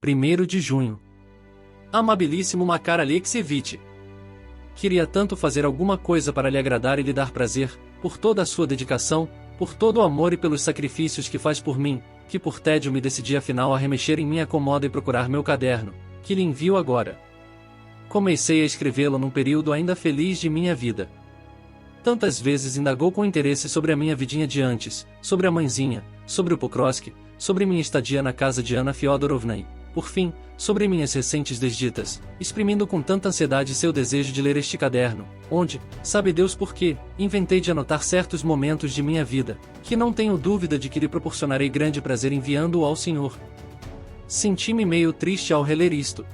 1º de junho. Amabilíssimo Makar Alexievich. Queria tanto fazer alguma coisa para lhe agradar e lhe dar prazer, por toda a sua dedicação, por todo o amor e pelos sacrifícios que faz por mim, que por tédio me decidi afinal a remexer em minha cômoda e procurar meu caderno, que lhe envio agora. Comecei a escrevê-lo num período ainda feliz de minha vida. Tantas vezes indagou com interesse sobre a minha vidinha de antes, sobre a mãezinha, sobre o Pokrovsky, sobre minha estadia na casa de Anna Fyodorovna e, por fim, sobre minhas recentes desditas, exprimindo com tanta ansiedade seu desejo de ler este caderno, onde, sabe Deus por quê, inventei de anotar certos momentos de minha vida, que não tenho dúvida de que lhe proporcionarei grande prazer enviando-o ao Senhor. Senti-me meio triste ao reler isto.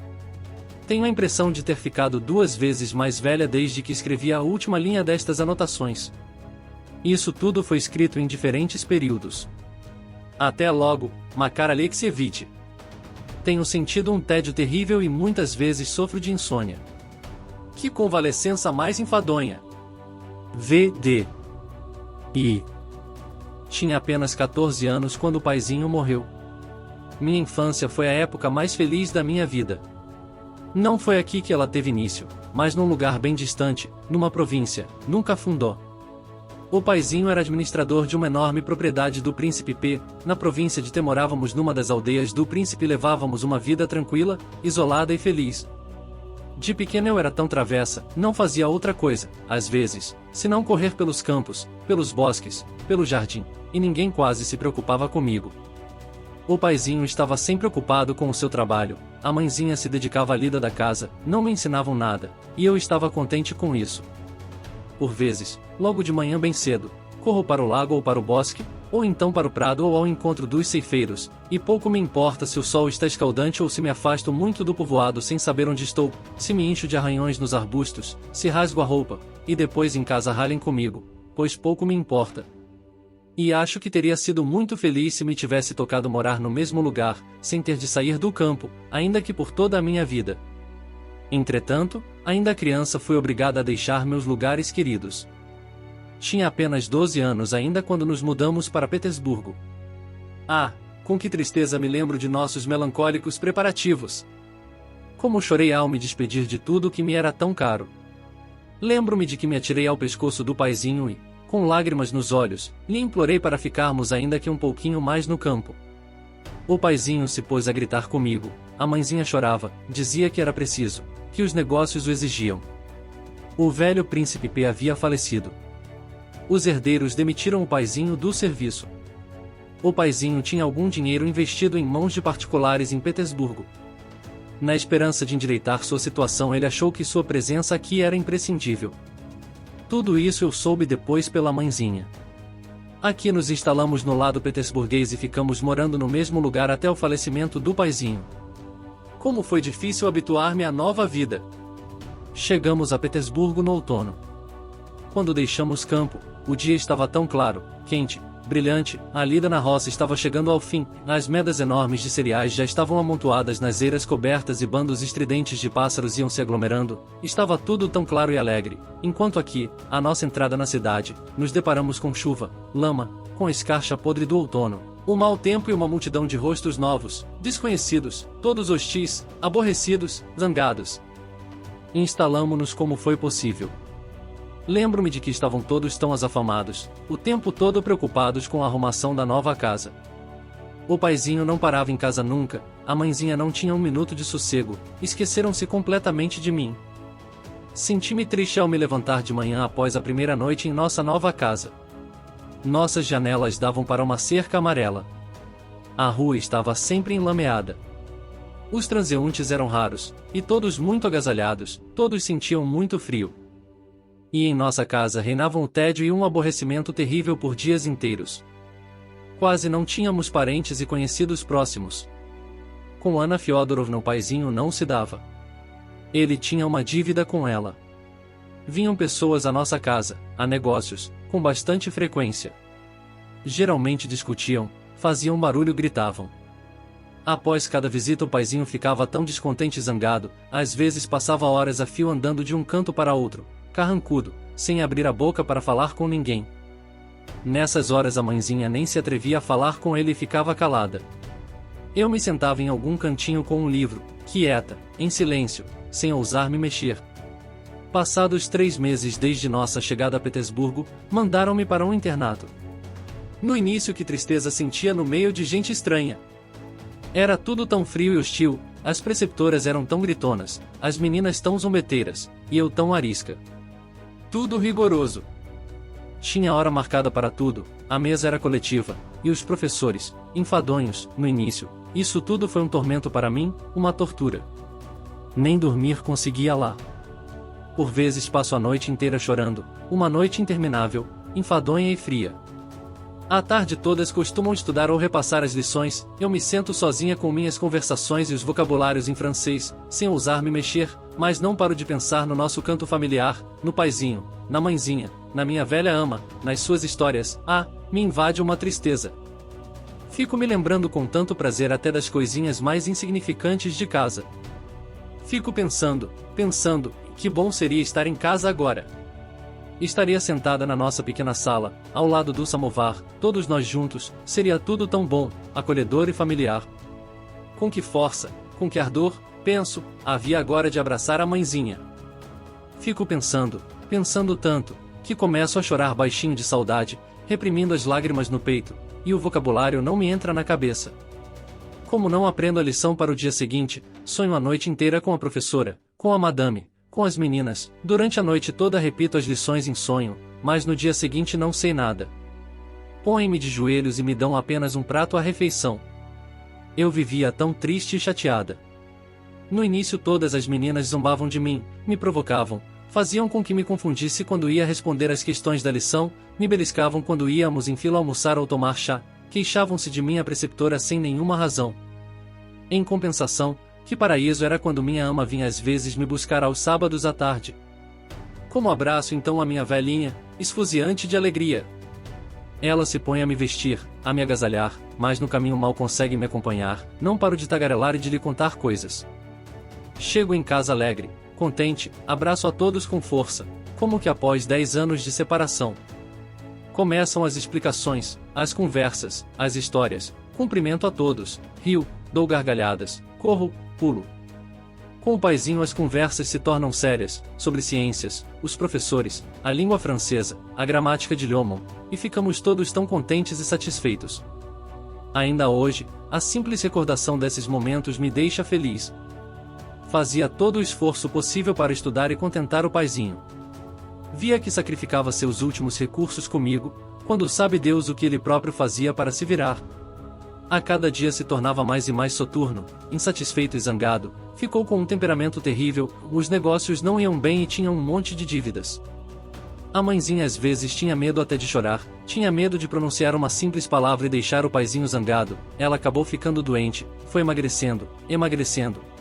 Tenho a impressão de ter ficado 2 vezes mais velha desde que escrevi a última linha destas anotações. Isso tudo foi escrito em diferentes períodos. Até logo, Makar Alexievich. Tenho sentido um tédio terrível e muitas vezes sofro de insônia. Que convalescença mais enfadonha! V.D. I. Tinha apenas 14 anos quando o paizinho morreu. Minha infância foi a época mais feliz da minha vida. Não foi aqui que ela teve início, mas num lugar bem distante, numa província, num cafundó. O paizinho era administrador de uma enorme propriedade do Príncipe P. Na província de T morávamos numa das aldeias do Príncipe e levávamos uma vida tranquila, isolada e feliz. De pequena eu era tão travessa, não fazia outra coisa, às vezes, senão correr pelos campos, pelos bosques, pelo jardim, e ninguém quase se preocupava comigo. O paizinho estava sempre ocupado com o seu trabalho, a mãezinha se dedicava à lida da casa, não me ensinavam nada, e eu estava contente com isso. Por vezes, logo de manhã bem cedo, corro para o lago ou para o bosque, ou então para o prado ou ao encontro dos ceifeiros, e pouco me importa se o sol está escaldante ou se me afasto muito do povoado sem saber onde estou, se me encho de arranhões nos arbustos, se rasgo a roupa, e depois em casa ralhem comigo, pois pouco me importa. E acho que teria sido muito feliz se me tivesse tocado morar no mesmo lugar, sem ter de sair do campo, ainda que por toda a minha vida. Entretanto, ainda criança fui obrigada a deixar meus lugares queridos. Tinha apenas 12 anos ainda quando nos mudamos para Petersburgo. Ah, com que tristeza me lembro de nossos melancólicos preparativos! Como chorei ao me despedir de tudo que me era tão caro. Lembro-me de que me atirei ao pescoço do paizinho e, com lágrimas nos olhos, lhe implorei para ficarmos ainda que um pouquinho mais no campo. O paizinho se pôs a gritar comigo, a mãezinha chorava, dizia que era preciso, que os negócios o exigiam. O velho príncipe P havia falecido. Os herdeiros demitiram o paizinho do serviço. O paizinho tinha algum dinheiro investido em mãos de particulares em Petersburgo. Na esperança de endireitar sua situação, ele achou que sua presença aqui era imprescindível. Tudo isso eu soube depois pela mãezinha. Aqui nos instalamos no lado petersburguês e ficamos morando no mesmo lugar até o falecimento do paizinho. Como foi difícil habituar-me à nova vida. Chegamos a Petersburgo no outono. Quando deixamos campo, o dia estava tão claro, quente, brilhante, a lida na roça estava chegando ao fim, as medas enormes de cereais já estavam amontoadas nas eiras cobertas e bandos estridentes de pássaros iam se aglomerando, estava tudo tão claro e alegre, enquanto aqui, à nossa entrada na cidade, nos deparamos com chuva, lama, com a escarcha podre do outono, o mau tempo e uma multidão de rostos novos, desconhecidos, todos hostis, aborrecidos, zangados. Instalamo-nos como foi possível. Lembro-me de que estavam todos tão afamados, o tempo todo preocupados com a arrumação da nova casa. O paizinho não parava em casa nunca, a mãezinha não tinha um minuto de sossego, esqueceram-se completamente de mim. Senti-me triste ao me levantar de manhã após a primeira noite em nossa nova casa. Nossas janelas davam para uma cerca amarela. A rua estava sempre enlameada. Os transeuntes eram raros, e todos muito agasalhados, todos sentiam muito frio. E em nossa casa reinavam o tédio e um aborrecimento terrível por dias inteiros. Quase não tínhamos parentes e conhecidos próximos. Com Anna Fyodorovna o paizinho não se dava. Ele tinha uma dívida com ela. Vinham pessoas à nossa casa, a negócios, com bastante frequência. Geralmente discutiam, faziam barulho e gritavam. Após cada visita o paizinho ficava tão descontente e zangado, às vezes passava horas a fio andando de um canto para outro, carrancudo, sem abrir a boca para falar com ninguém. Nessas horas a mãezinha nem se atrevia a falar com ele e ficava calada. Eu me sentava em algum cantinho com um livro, quieta, em silêncio, sem ousar me mexer. Passados 3 meses desde nossa chegada a Petersburgo, mandaram-me para um internato. No início, que tristeza sentia no meio de gente estranha. Era tudo tão frio e hostil, as preceptoras eram tão gritonas, as meninas tão zombeteiras, e eu tão arisca. Tudo rigoroso. Tinha hora marcada para tudo, a mesa era coletiva, e os professores, enfadonhos, no início. Isso tudo foi um tormento para mim, uma tortura. Nem dormir conseguia lá. Por vezes passo a noite inteira chorando, uma noite interminável, enfadonha e fria. À tarde todas costumam estudar ou repassar as lições, eu me sento sozinha com minhas conversações e os vocabulários em francês, sem ousar me mexer, mas não paro de pensar no nosso canto familiar, no paizinho, na mãezinha, na minha velha ama, nas suas histórias. Me invade uma tristeza. Fico me lembrando com tanto prazer até das coisinhas mais insignificantes de casa. Fico pensando, que bom seria estar em casa agora. Estaria sentada na nossa pequena sala, ao lado do samovar, todos nós juntos, seria tudo tão bom, acolhedor e familiar. Com que força, com que ardor, penso, havia agora de abraçar a mãezinha. Fico pensando tanto, que começo a chorar baixinho de saudade, reprimindo as lágrimas no peito, e o vocabulário não me entra na cabeça. Como não aprendo a lição para o dia seguinte, sonho a noite inteira com a professora, com a madame, com as meninas. Durante a noite toda repito as lições em sonho, mas no dia seguinte não sei nada. Põem-me de joelhos e me dão apenas um prato à refeição. Eu vivia tão triste e chateada. No início todas as meninas zombavam de mim, me provocavam, faziam com que me confundisse quando ia responder às questões da lição, me beliscavam quando íamos em fila almoçar ou tomar chá, queixavam-se de mim a preceptora sem nenhuma razão. Em compensação, que paraíso era quando minha ama vinha às vezes me buscar aos sábados à tarde. Como abraço então a minha velhinha, esfuziante de alegria. Ela se põe a me vestir, a me agasalhar, mas no caminho mal consegue me acompanhar, não paro de tagarelar e de lhe contar coisas. Chego em casa alegre, contente, abraço a todos com força, como que após 10 anos de separação. Começam as explicações, as conversas, as histórias, cumprimento a todos, rio, dou gargalhadas, corro, pulo. Com o paizinho as conversas se tornam sérias, sobre ciências, os professores, a língua francesa, a gramática de Lyommon, e ficamos todos tão contentes e satisfeitos. Ainda hoje, a simples recordação desses momentos me deixa feliz. Fazia todo o esforço possível para estudar e contentar o paizinho. Via que sacrificava seus últimos recursos comigo, quando sabe Deus o que ele próprio fazia para se virar. A cada dia se tornava mais e mais soturno, insatisfeito e zangado, ficou com um temperamento terrível, os negócios não iam bem e tinha um monte de dívidas. A mãezinha às vezes tinha medo até de chorar, tinha medo de pronunciar uma simples palavra e deixar o paizinho zangado. Ela acabou ficando doente, foi emagrecendo,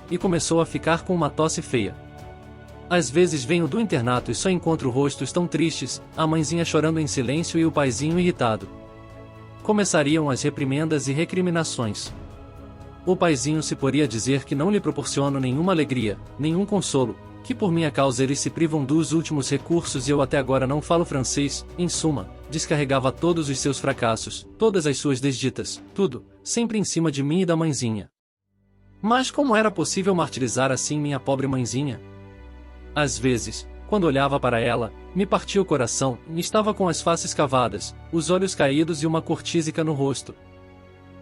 e começou a ficar com uma tosse feia. Às vezes venho do internato e só encontro rostos tão tristes, a mãezinha chorando em silêncio e o paizinho irritado. Começariam as reprimendas e recriminações. O paizinho se poria dizer que não lhe proporciono nenhuma alegria, nenhum consolo, que por minha causa eles se privam dos últimos recursos e eu até agora não falo francês. Em suma, descarregava todos os seus fracassos, todas as suas desditas, tudo, sempre em cima de mim e da mãezinha. Mas como era possível martirizar assim minha pobre mãezinha? Às vezes, quando olhava para ela, me partia o coração, e estava com as faces cavadas, os olhos caídos e uma cor tísica no rosto.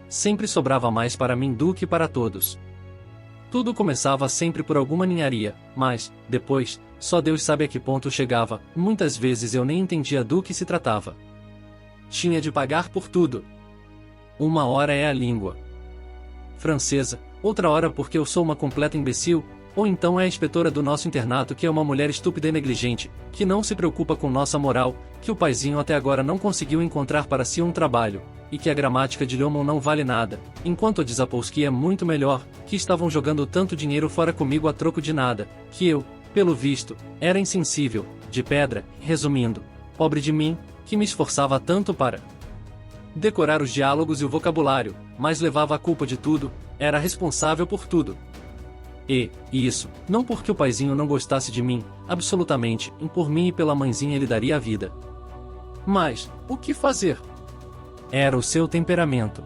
Sempre sobrava mais para mim do que para todos. Tudo começava sempre por alguma ninharia, mas, depois, só Deus sabe a que ponto chegava, muitas vezes eu nem entendia do que se tratava. Tinha de pagar por tudo. Uma hora é a língua francesa, outra hora porque eu sou uma completa imbecil, ou então é a inspetora do nosso internato que é uma mulher estúpida e negligente, que não se preocupa com nossa moral, que o paizinho até agora não conseguiu encontrar para si um trabalho, e que a gramática de Lyommon não vale nada, enquanto a de Zapolsky é muito melhor, que estavam jogando tanto dinheiro fora comigo a troco de nada, que eu, pelo visto, era insensível, de pedra, resumindo, pobre de mim, que me esforçava tanto para decorar os diálogos e o vocabulário, mas levava a culpa de tudo, era responsável por tudo. E isso, não porque o paizinho não gostasse de mim, absolutamente, por mim e pela mãezinha ele daria a vida. Mas, o que fazer? Era o seu temperamento.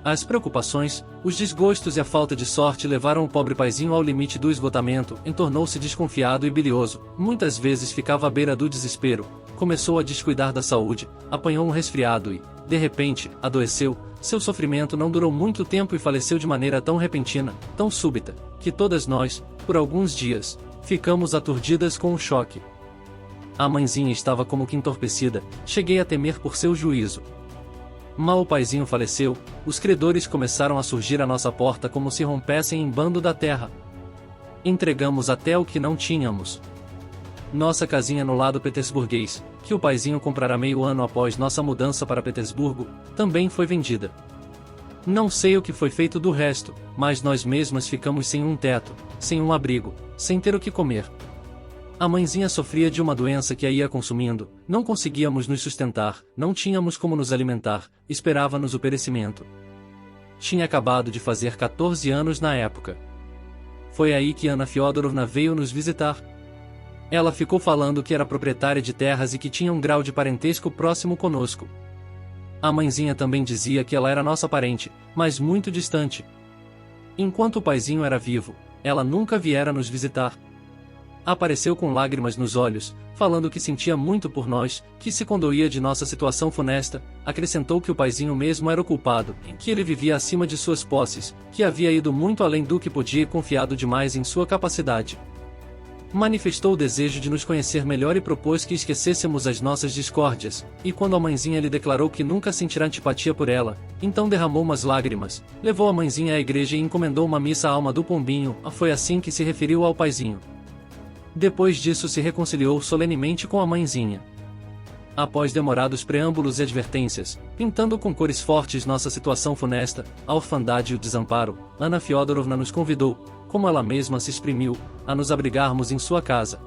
As preocupações, os desgostos e a falta de sorte levaram o pobre paizinho ao limite do esgotamento, tornou-se desconfiado e bilioso, muitas vezes ficava à beira do desespero, começou a descuidar da saúde, apanhou um resfriado e, de repente, adoeceu. Seu sofrimento não durou muito tempo e faleceu de maneira tão repentina, tão súbita, que todas nós, por alguns dias, ficamos aturdidas com o choque. A mãezinha estava como que entorpecida, cheguei a temer por seu juízo. Mal o paizinho faleceu, os credores começaram a surgir à nossa porta como se rompessem em bando da terra. Entregamos até o que não tínhamos. Nossa casinha no lado petersburguês, que o paizinho comprara meio ano após nossa mudança para Petersburgo, também foi vendida. Não sei o que foi feito do resto, mas nós mesmas ficamos sem um teto, sem um abrigo, sem ter o que comer. A mãezinha sofria de uma doença que a ia consumindo, não conseguíamos nos sustentar, não tínhamos como nos alimentar, esperava-nos o perecimento. Tinha acabado de fazer 14 anos na época. Foi aí que Anna Fyodorovna veio nos visitar. Ela ficou falando que era proprietária de terras e que tinha um grau de parentesco próximo conosco. A mãezinha também dizia que ela era nossa parente, mas muito distante. Enquanto o paizinho era vivo, ela nunca viera nos visitar. Apareceu com lágrimas nos olhos, falando que sentia muito por nós, que se condoía de nossa situação funesta, acrescentou que o paizinho mesmo era o culpado, que ele vivia acima de suas posses, que havia ido muito além do que podia e confiado demais em sua capacidade. Manifestou o desejo de nos conhecer melhor e propôs que esquecêssemos as nossas discórdias, e quando a mãezinha lhe declarou que nunca sentirá antipatia por ela, então derramou umas lágrimas, levou a mãezinha à igreja e encomendou uma missa à alma do pombinho. Foi assim que se referiu ao paizinho. Depois disso se reconciliou solenemente com a mãezinha. Após demorados preâmbulos e advertências, pintando com cores fortes nossa situação funesta, a orfandade e o desamparo, Anna Fyodorovna nos convidou, como ela mesma se exprimiu, a nos abrigarmos em sua casa.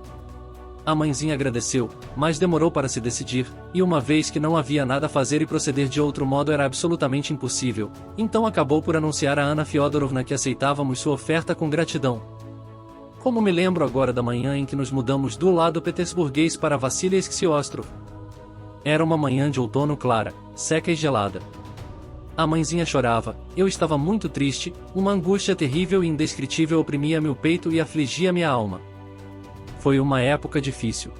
A mãezinha agradeceu, mas demorou para se decidir, e uma vez que não havia nada a fazer e proceder de outro modo era absolutamente impossível, então acabou por anunciar a Anna Fyodorovna que aceitávamos sua oferta com gratidão. Como me lembro agora da manhã em que nos mudamos do lado petersburguês para Vassilevsk Ostrov. Era uma manhã de outono clara, seca e gelada. A mãezinha chorava, eu estava muito triste, uma angústia terrível e indescritível oprimia meu peito e afligia minha alma. Foi uma época difícil.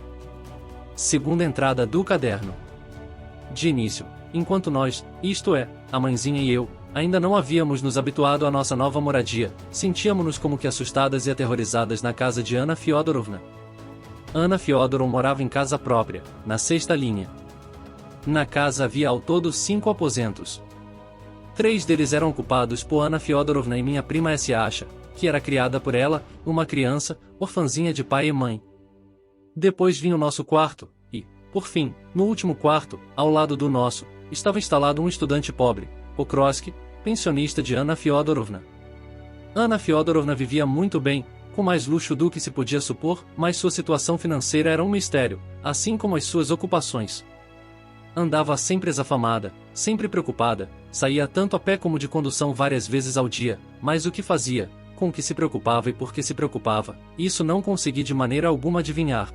Segunda entrada do caderno. De início, enquanto nós, isto é, a mãezinha e eu, ainda não havíamos nos habituado à nossa nova moradia, sentíamos-nos como que assustadas e aterrorizadas na casa de Anna Fyodorovna. Anna Fyodorovna morava em casa própria, na 6ª linha. Na casa havia ao todo 5 aposentos. 3 deles eram ocupados por Anna Fyodorovna e minha prima Sasha, que era criada por ela, uma criança, orfanzinha de pai e mãe. Depois vinha o nosso quarto, e, por fim, no último quarto, ao lado do nosso, estava instalado um estudante pobre, Pokrovsky, pensionista de Anna Fyodorovna. Anna Fyodorovna vivia muito bem, com mais luxo do que se podia supor, mas sua situação financeira era um mistério, assim como as suas ocupações. Andava sempre exafamada, sempre preocupada, saía tanto a pé como de condução várias vezes ao dia, mas o que fazia, com o que se preocupava e por que se preocupava, isso não consegui de maneira alguma adivinhar.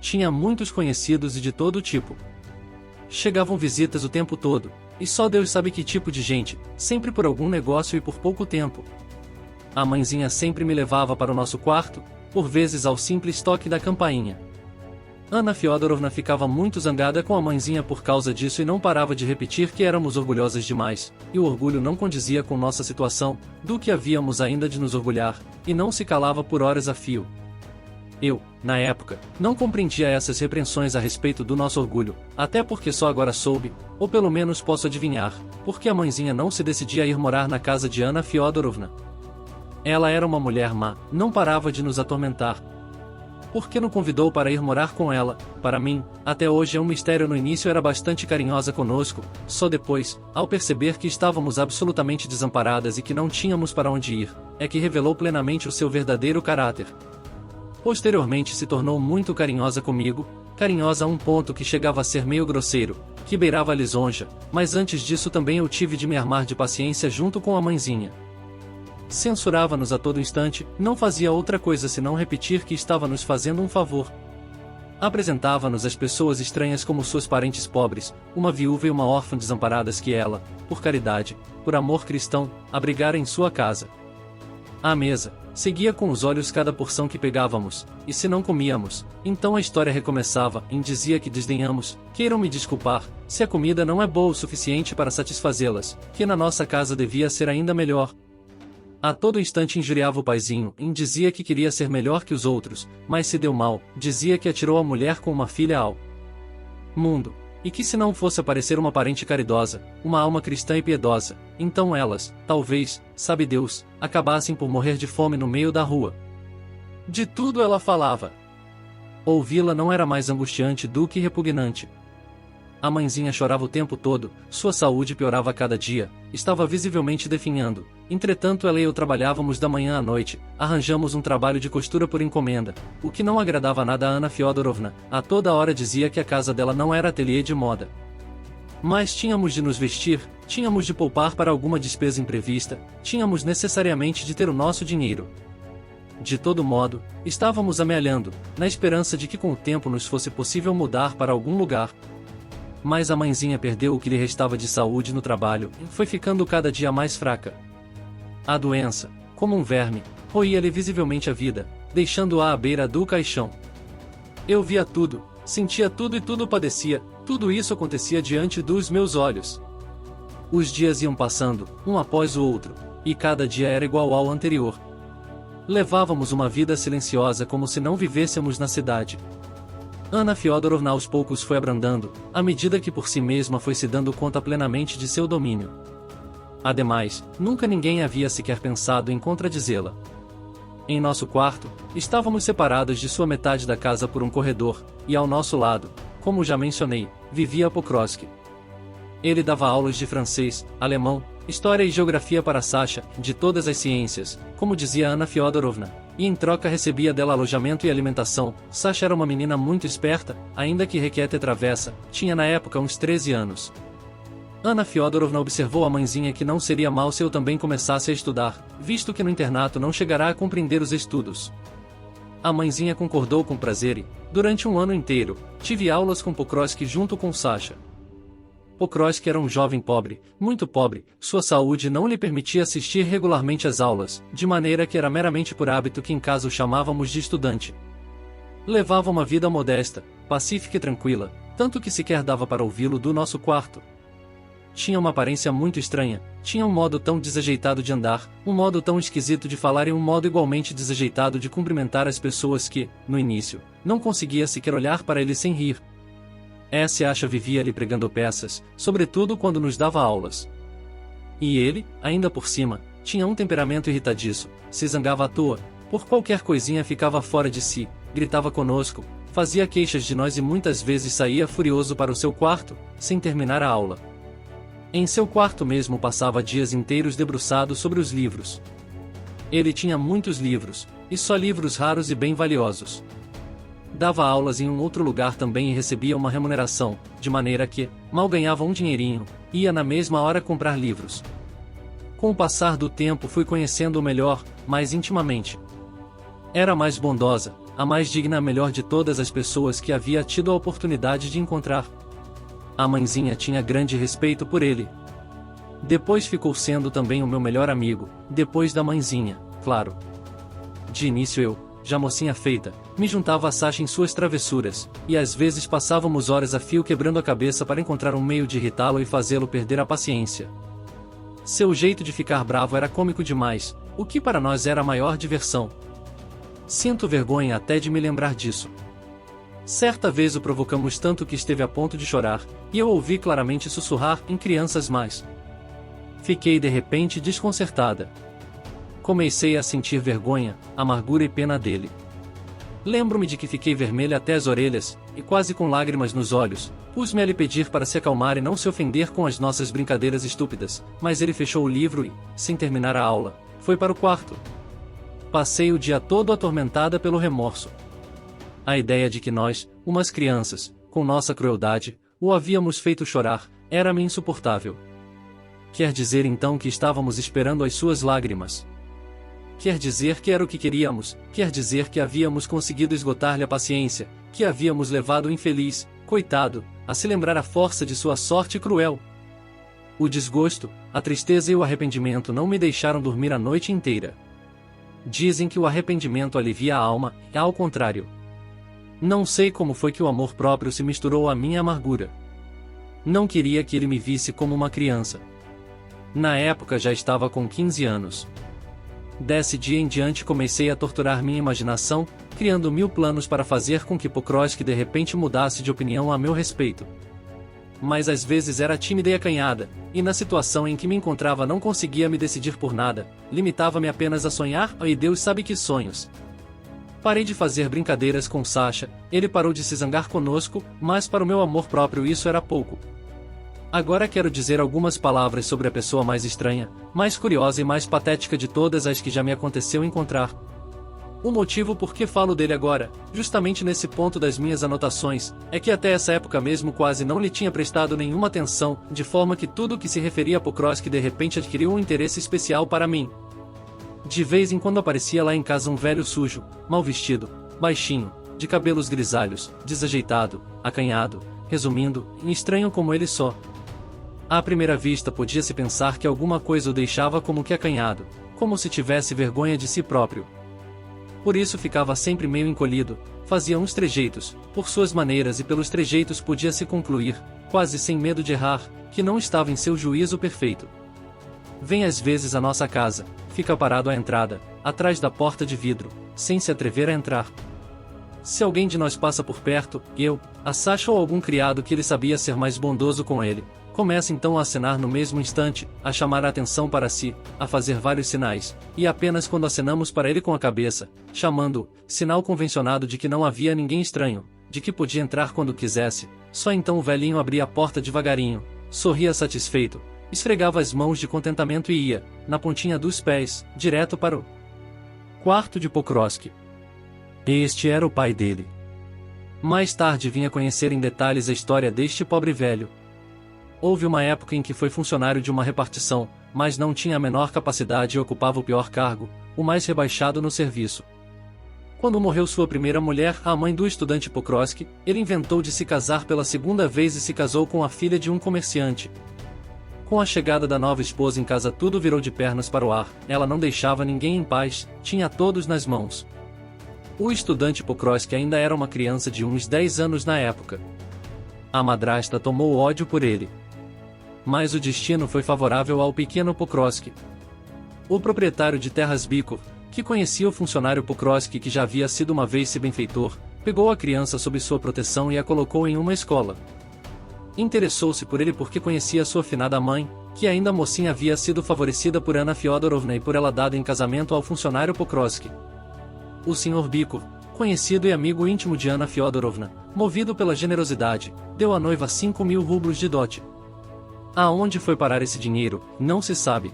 Tinha muitos conhecidos e de todo tipo. Chegavam visitas o tempo todo, e só Deus sabe que tipo de gente, sempre por algum negócio e por pouco tempo. A mãezinha sempre me levava para o nosso quarto, por vezes ao simples toque da campainha. Anna Fyodorovna ficava muito zangada com a mãezinha por causa disso e não parava de repetir que éramos orgulhosas demais, e o orgulho não condizia com nossa situação, do que havíamos ainda de nos orgulhar, e não se calava por horas a fio. Eu, na época, não compreendia essas repreensões a respeito do nosso orgulho, até porque só agora soube, ou pelo menos posso adivinhar, porque a mãezinha não se decidia a ir morar na casa de Anna Fyodorovna. Ela era uma mulher má, não parava de nos atormentar. Por que não convidou para ir morar com ela? Para mim, até hoje é um mistério. No início era bastante carinhosa conosco, só depois, ao perceber que estávamos absolutamente desamparadas e que não tínhamos para onde ir, é que revelou plenamente o seu verdadeiro caráter. Posteriormente se tornou muito carinhosa comigo, carinhosa a um ponto que chegava a ser meio grosseiro, que beirava a lisonja, mas antes disso também eu tive de me armar de paciência junto com a mãezinha. Censurava-nos a todo instante, não fazia outra coisa senão repetir que estava nos fazendo um favor. Apresentava-nos as pessoas estranhas como suas parentes pobres, uma viúva e uma órfã desamparadas que ela, por caridade, por amor cristão, abrigara em sua casa. À mesa, seguia com os olhos cada porção que pegávamos, e se não comíamos, então a história recomeçava, e dizia que desdenhamos, queiram me desculpar, se a comida não é boa o suficiente para satisfazê-las, que na nossa casa devia ser ainda melhor. A todo instante injuriava o paizinho, e dizia que queria ser melhor que os outros, mas se deu mal, dizia que atirou a mulher com uma filha ao mundo, e que se não fosse aparecer uma parente caridosa, uma alma cristã e piedosa, então elas, talvez, sabe Deus, acabassem por morrer de fome no meio da rua. De tudo ela falava. Ouvi-la não era mais angustiante do que repugnante. A mãezinha chorava o tempo todo, sua saúde piorava a cada dia, estava visivelmente definhando. Entretanto ela e eu trabalhávamos da manhã à noite, arranjamos um trabalho de costura por encomenda, o que não agradava nada a Anna Fyodorovna, a toda hora dizia que a casa dela não era ateliê de moda. Mas tínhamos de nos vestir, tínhamos de poupar para alguma despesa imprevista, tínhamos necessariamente de ter o nosso dinheiro. De todo modo, estávamos amealhando, na esperança de que com o tempo nos fosse possível mudar para algum lugar. Mas a mãezinha perdeu o que lhe restava de saúde no trabalho e foi ficando cada dia mais fraca. A doença, como um verme, roía-lhe visivelmente a vida, deixando-a à beira do caixão. Eu via tudo, sentia tudo e tudo padecia, tudo isso acontecia diante dos meus olhos. Os dias iam passando, um após o outro, e cada dia era igual ao anterior. Levávamos uma vida silenciosa como se não vivêssemos na cidade. Anna Fyodorovna aos poucos foi abrandando, à medida que por si mesma foi se dando conta plenamente de seu domínio. Ademais, nunca ninguém havia sequer pensado em contradizê-la. Em nosso quarto, estávamos separados de sua metade da casa por um corredor, e ao nosso lado, como já mencionei, vivia Pokrovsky. Ele dava aulas de francês, alemão, história e geografia para Sasha, de todas as ciências, como dizia Anna Fyodorovna, e em troca recebia dela alojamento e alimentação. Sasha era uma menina muito esperta, ainda que requieta e travessa, tinha na época uns 13 anos. Anna Fyodorovna observou a mãezinha que não seria mal se eu também começasse a estudar, visto que no internato não chegará a compreender os estudos. A mãezinha concordou com prazer e, durante um ano inteiro, tive aulas com Pokrovsky junto com Sasha. Pokrovsky era um jovem pobre, muito pobre, sua saúde não lhe permitia assistir regularmente às aulas, de maneira que era meramente por hábito que em casa o chamávamos de estudante. Levava uma vida modesta, pacífica e tranquila, tanto que sequer dava para ouvi-lo do nosso quarto. Tinha uma aparência muito estranha, tinha um modo tão desajeitado de andar, um modo tão esquisito de falar e um modo igualmente desajeitado de cumprimentar as pessoas que, no início, não conseguia sequer olhar para ele sem rir. Sasha vivia lhe pregando peças, sobretudo quando nos dava aulas. E ele, ainda por cima, tinha um temperamento irritadiço, se zangava à toa, por qualquer coisinha ficava fora de si, gritava conosco, fazia queixas de nós e muitas vezes saía furioso para o seu quarto, sem terminar a aula. Em seu quarto mesmo passava dias inteiros debruçado sobre os livros. Ele tinha muitos livros, e só livros raros e bem valiosos. Dava aulas em um outro lugar também e recebia uma remuneração, de maneira que, mal ganhava um dinheirinho, ia na mesma hora comprar livros. Com o passar do tempo fui conhecendo-o melhor, mais intimamente. Era a mais bondosa, a mais digna, a melhor de todas as pessoas que havia tido a oportunidade de encontrar. A mãezinha tinha grande respeito por ele. Depois ficou sendo também o meu melhor amigo, depois da mãezinha, claro. De início eu, já mocinha feita, me juntava a Sasha em suas travessuras, e às vezes passávamos horas a fio quebrando a cabeça para encontrar um meio de irritá-lo e fazê-lo perder a paciência. Seu jeito de ficar bravo era cômico demais, o que para nós era a maior diversão. Sinto vergonha até de me lembrar disso. Certa vez o provocamos tanto que esteve a ponto de chorar, e eu ouvi claramente sussurrar em crianças mais. Fiquei de repente desconcertada. Comecei a sentir vergonha, amargura e pena dele. Lembro-me de que fiquei vermelha até as orelhas, e quase com lágrimas nos olhos, pus-me a lhe pedir para se acalmar e não se ofender com as nossas brincadeiras estúpidas, mas ele fechou o livro e, sem terminar a aula, foi para o quarto. Passei o dia todo atormentada pelo remorso. A ideia de que nós, umas crianças, com nossa crueldade, o havíamos feito chorar, era-me insuportável. Quer dizer então que estávamos esperando as suas lágrimas. quer dizer que era o que queríamos, quer dizer que havíamos conseguido esgotar-lhe a paciência, que havíamos levado o infeliz, coitado, a se lembrar a força de sua sorte cruel. O desgosto, a tristeza e o arrependimento não me deixaram dormir a noite inteira. Dizem que o arrependimento alivia a alma, e ao contrário. Não sei como foi que o amor próprio se misturou à minha amargura. Não queria que ele me visse como uma criança. Na época já estava com 15 anos. Desse dia em diante comecei a torturar minha imaginação, criando 1000 planos para fazer com que Pokrovsky de repente mudasse de opinião a meu respeito. Mas às vezes era tímida e acanhada, e na situação em que me encontrava não conseguia me decidir por nada, limitava-me apenas a sonhar, e Deus sabe que sonhos. Parei de fazer brincadeiras com Sasha, ele parou de se zangar conosco, mas para o meu amor próprio isso era pouco. Agora quero dizer algumas palavras sobre a pessoa mais estranha, mais curiosa e mais patética de todas as que já me aconteceu encontrar. O motivo por que falo dele agora, justamente nesse ponto das minhas anotações, é que até essa época mesmo quase não lhe tinha prestado nenhuma atenção, de forma que tudo que se referia a Pokrovsky de repente adquiriu um interesse especial para mim. De vez em quando aparecia lá em casa um velho sujo, mal vestido, baixinho, de cabelos grisalhos, desajeitado, acanhado, resumindo, estranho como ele só. À primeira vista podia-se pensar que alguma coisa o deixava como que acanhado, como se tivesse vergonha de si próprio. Por isso ficava sempre meio encolhido, fazia uns trejeitos, por suas maneiras e pelos trejeitos podia-se concluir, quase sem medo de errar, que não estava em seu juízo perfeito. Vem às vezes à nossa casa, fica parado à entrada, atrás da porta de vidro, sem se atrever a entrar. Se alguém de nós passa por perto, eu, a Sasha ou algum criado que ele sabia ser mais bondoso com ele, começa então a acenar no mesmo instante, a chamar a atenção para si, a fazer vários sinais, e apenas quando acenamos para ele com a cabeça, chamando-o, sinal convencionado de que não havia ninguém estranho, de que podia entrar quando quisesse, só então o velhinho abria a porta devagarinho, sorria satisfeito, esfregava as mãos de contentamento e ia, na pontinha dos pés, direto para o quarto de Pokrovsky. Este era o pai dele. Mais tarde vinha conhecer em detalhes a história deste pobre velho. Houve uma época em que foi funcionário de uma repartição, mas não tinha a menor capacidade e ocupava o pior cargo, o mais rebaixado no serviço. Quando morreu sua primeira mulher, a mãe do estudante Pokrovsky, ele inventou de se casar pela segunda vez e se casou com a filha de um comerciante. Com a chegada da nova esposa em casa tudo virou de pernas para o ar, ela não deixava ninguém em paz, tinha todos nas mãos. O estudante Pokrovsky ainda era uma criança de uns 10 anos na época. A madrasta tomou ódio por ele. Mas o destino foi favorável ao pequeno Pokrovsky. O proprietário de terras Bykov, que conhecia o funcionário Pokrovsky que já havia sido uma vez seu benfeitor, pegou a criança sob sua proteção e a colocou em uma escola. Interessou-se por ele porque conhecia sua finada mãe, que ainda mocinha havia sido favorecida por Anna Fyodorovna e por ela dada em casamento ao funcionário Pokrovsky. O Sr. Bykov, conhecido e amigo íntimo de Anna Fyodorovna, movido pela generosidade, deu à noiva 5.000 rublos de dote. Aonde foi parar esse dinheiro, não se sabe.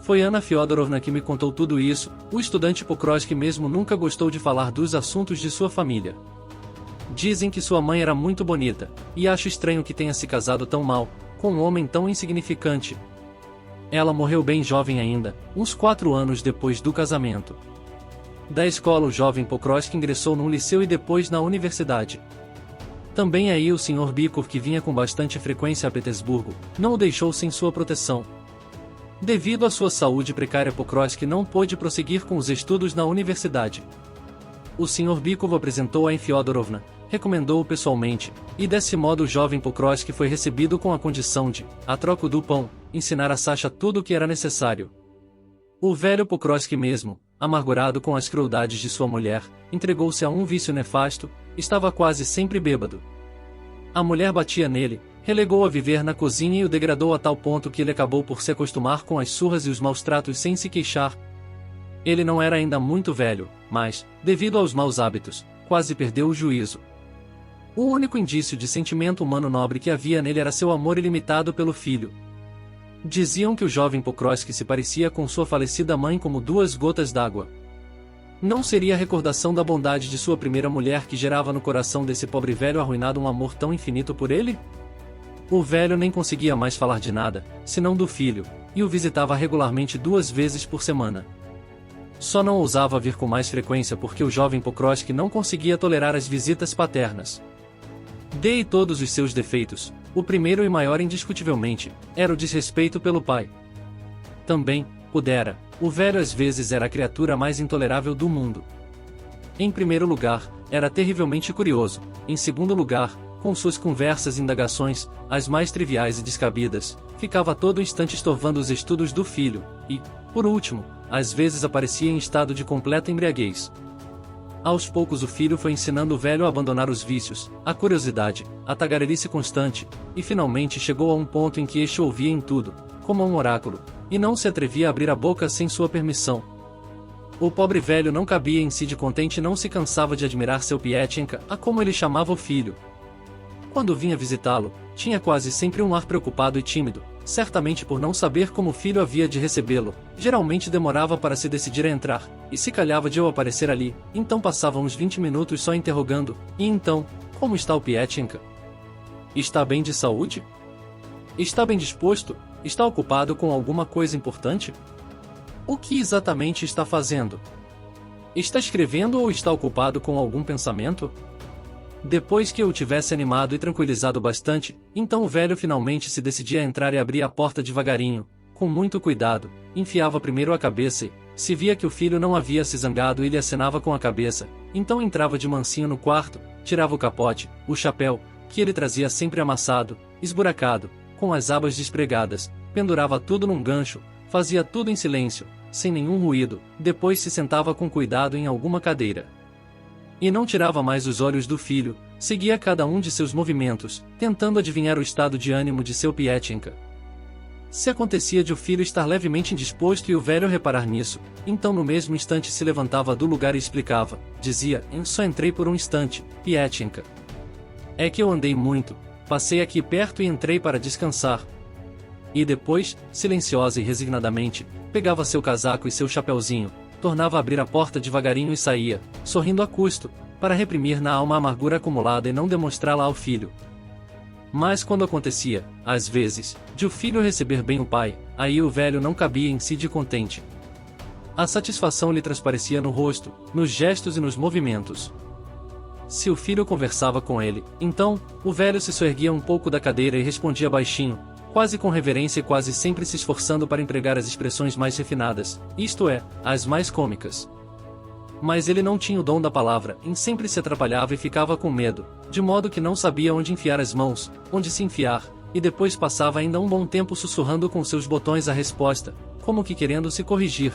Foi Anna Fyodorovna que me contou tudo isso, o estudante Pokrovsky mesmo nunca gostou de falar dos assuntos de sua família. Dizem que sua mãe era muito bonita, e acho estranho que tenha se casado tão mal, com um homem tão insignificante. Ela morreu bem jovem ainda, uns 4 anos depois do casamento. Da escola o jovem Pokrovsky ingressou num liceu e depois na universidade. Também aí o Sr. Bykov, que vinha com bastante frequência a Petersburgo, não o deixou sem sua proteção. Devido à sua saúde precária, Pokrovsky não pôde prosseguir com os estudos na universidade. O Sr. Bykov apresentou-a em Fyodorovna, recomendou-o pessoalmente, e desse modo o jovem Pokrovsky foi recebido com a condição de, a troco do pão, ensinar a Sasha tudo o que era necessário. O velho Pokrovsky mesmo, amargurado com as crueldades de sua mulher, entregou-se a um vício nefasto, estava quase sempre bêbado. A mulher batia nele, relegou-o a viver na cozinha e o degradou a tal ponto que ele acabou por se acostumar com as surras e os maus tratos sem se queixar. Ele não era ainda muito velho, mas, devido aos maus hábitos, quase perdeu o juízo. O único indício de sentimento humano nobre que havia nele era seu amor ilimitado pelo filho. Diziam que o jovem Pokrovsky se parecia com sua falecida mãe como 2 gotas d'água. Não seria a recordação da bondade de sua primeira mulher que gerava no coração desse pobre velho arruinado um amor tão infinito por ele? O velho nem conseguia mais falar de nada, senão do filho, e o visitava regularmente 2 vezes por semana. Só não ousava vir com mais frequência porque o jovem Pokrovski não conseguia tolerar as visitas paternas. E todos os seus defeitos, o primeiro e maior indiscutivelmente, era o desrespeito pelo pai. Também, pudera, o velho às vezes era a criatura mais intolerável do mundo. Em primeiro lugar, era terrivelmente curioso. Em segundo lugar, com suas conversas e indagações, as mais triviais e descabidas, ficava a todo instante estorvando os estudos do filho, e, por último, às vezes aparecia em estado de completa embriaguez. Aos poucos o filho foi ensinando o velho a abandonar os vícios, a curiosidade, a tagarelice constante, e finalmente chegou a um ponto em que este ouvia em tudo, como a um oráculo, e não se atrevia a abrir a boca sem sua permissão. O pobre velho não cabia em si de contente e não se cansava de admirar seu Pietchenka, a como ele chamava o filho. Quando vinha visitá-lo, tinha quase sempre um ar preocupado e tímido, certamente por não saber como o filho havia de recebê-lo. Geralmente demorava para se decidir a entrar, e se calhava de eu aparecer ali, então passava uns 20 minutos só interrogando: e então, como está o Pietchenka? Está bem de saúde? Está bem disposto? Está ocupado com alguma coisa importante? O que exatamente está fazendo? Está escrevendo ou está ocupado com algum pensamento? Depois que eu o tivesse animado e tranquilizado bastante, então o velho finalmente se decidia a entrar e abria a porta devagarinho, com muito cuidado, enfiava primeiro a cabeça e, se via que o filho não havia se zangado e lhe acenava com a cabeça, então entrava de mansinho no quarto, tirava o capote, o chapéu, que ele trazia sempre amassado, esburacado, com as abas despregadas, pendurava tudo num gancho, fazia tudo em silêncio, sem nenhum ruído, depois se sentava com cuidado em alguma cadeira. E não tirava mais os olhos do filho, seguia cada um de seus movimentos, tentando adivinhar o estado de ânimo de seu Pietchenka. Se acontecia de o filho estar levemente indisposto e o velho reparar nisso, então no mesmo instante se levantava do lugar e explicava, dizia: só entrei por um instante, Pietchenka. É que eu andei muito, passei aqui perto e entrei para descansar. E depois, silenciosa e resignadamente, pegava seu casaco e seu chapeuzinho, tornava a abrir a porta devagarinho e saía, sorrindo a custo, para reprimir na alma a amargura acumulada e não demonstrá-la ao filho. Mas quando acontecia, às vezes, de o filho receber bem o pai, aí o velho não cabia em si de contente. A satisfação lhe transparecia no rosto, nos gestos e nos movimentos. Se o filho conversava com ele, então, o velho se soerguia um pouco da cadeira e respondia baixinho, quase com reverência e quase sempre se esforçando para empregar as expressões mais refinadas, isto é, as mais cômicas. Mas ele não tinha o dom da palavra, e sempre se atrapalhava e ficava com medo, de modo que não sabia onde enfiar as mãos, onde se enfiar, e depois passava ainda um bom tempo sussurrando com seus botões a resposta, como que querendo se corrigir.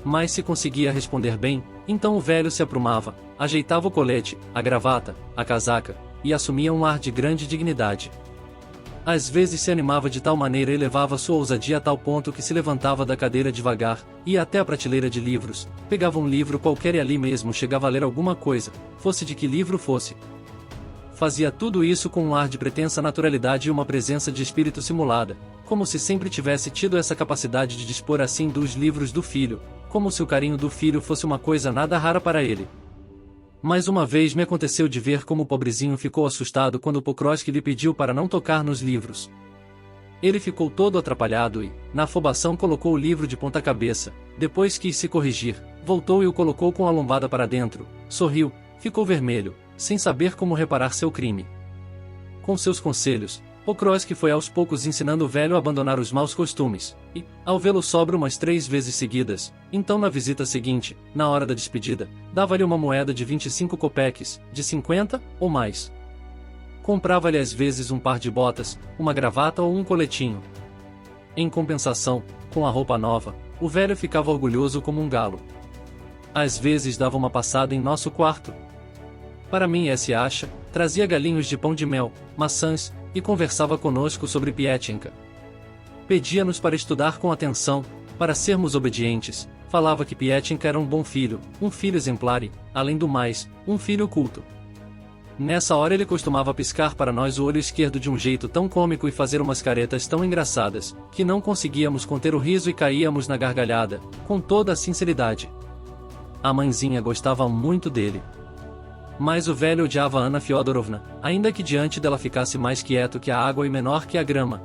Mas se conseguia responder bem, então o velho se aprumava, ajeitava o colete, a gravata, a casaca, e assumia um ar de grande dignidade. Às vezes se animava de tal maneira e levava sua ousadia a tal ponto que se levantava da cadeira devagar, ia até a prateleira de livros, pegava um livro qualquer e ali mesmo chegava a ler alguma coisa, fosse de que livro fosse. Fazia tudo isso com um ar de pretensa naturalidade e uma presença de espírito simulada, como se sempre tivesse tido essa capacidade de dispor assim dos livros do filho, como se o carinho do filho fosse uma coisa nada rara para ele. Mas uma vez me aconteceu de ver como o pobrezinho ficou assustado quando Pokrovski lhe pediu para não tocar nos livros. Ele ficou todo atrapalhado e, na afobação, colocou o livro de ponta cabeça, depois quis se corrigir, voltou e o colocou com a lombada para dentro, sorriu, ficou vermelho, sem saber como reparar seu crime. Com seus conselhos, Pokrovski foi aos poucos ensinando o velho a abandonar os maus costumes, e, ao vê-lo sóbrio umas 3 vezes seguidas, então na visita seguinte, na hora da despedida, dava-lhe uma moeda de 25 kopecks, de 50, ou mais. Comprava-lhe às vezes um par de botas, uma gravata ou um coletinho. Em compensação, com a roupa nova, o velho ficava orgulhoso como um galo. Às vezes dava uma passada em nosso quarto. Para mim esse acha, trazia galinhos de pão de mel, maçãs, e conversava conosco sobre Pietchenka. Pedia-nos para estudar com atenção, para sermos obedientes, falava que Pietchenka era um bom filho, um filho exemplar e, além do mais, um filho culto. Nessa hora ele costumava piscar para nós o olho esquerdo de um jeito tão cômico e fazer umas caretas tão engraçadas, que não conseguíamos conter o riso e caíamos na gargalhada, com toda a sinceridade. A mãezinha gostava muito dele. Mas o velho odiava Ana Fyodorovna, ainda que diante dela ficasse mais quieto que a água e menor que a grama.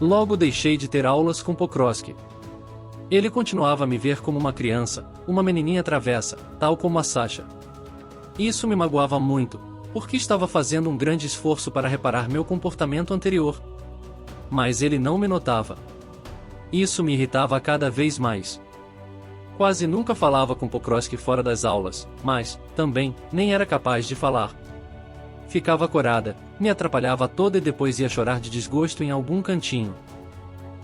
Logo deixei de ter aulas com Pokrovski. Ele continuava a me ver como uma criança, uma menininha travessa, tal como a Sasha. Isso me magoava muito, porque estava fazendo um grande esforço para reparar meu comportamento anterior. Mas ele não me notava. Isso me irritava cada vez mais. Quase nunca falava com Pokrovski fora das aulas, mas, também, nem era capaz de falar. Ficava corada, me atrapalhava toda e depois ia chorar de desgosto em algum cantinho.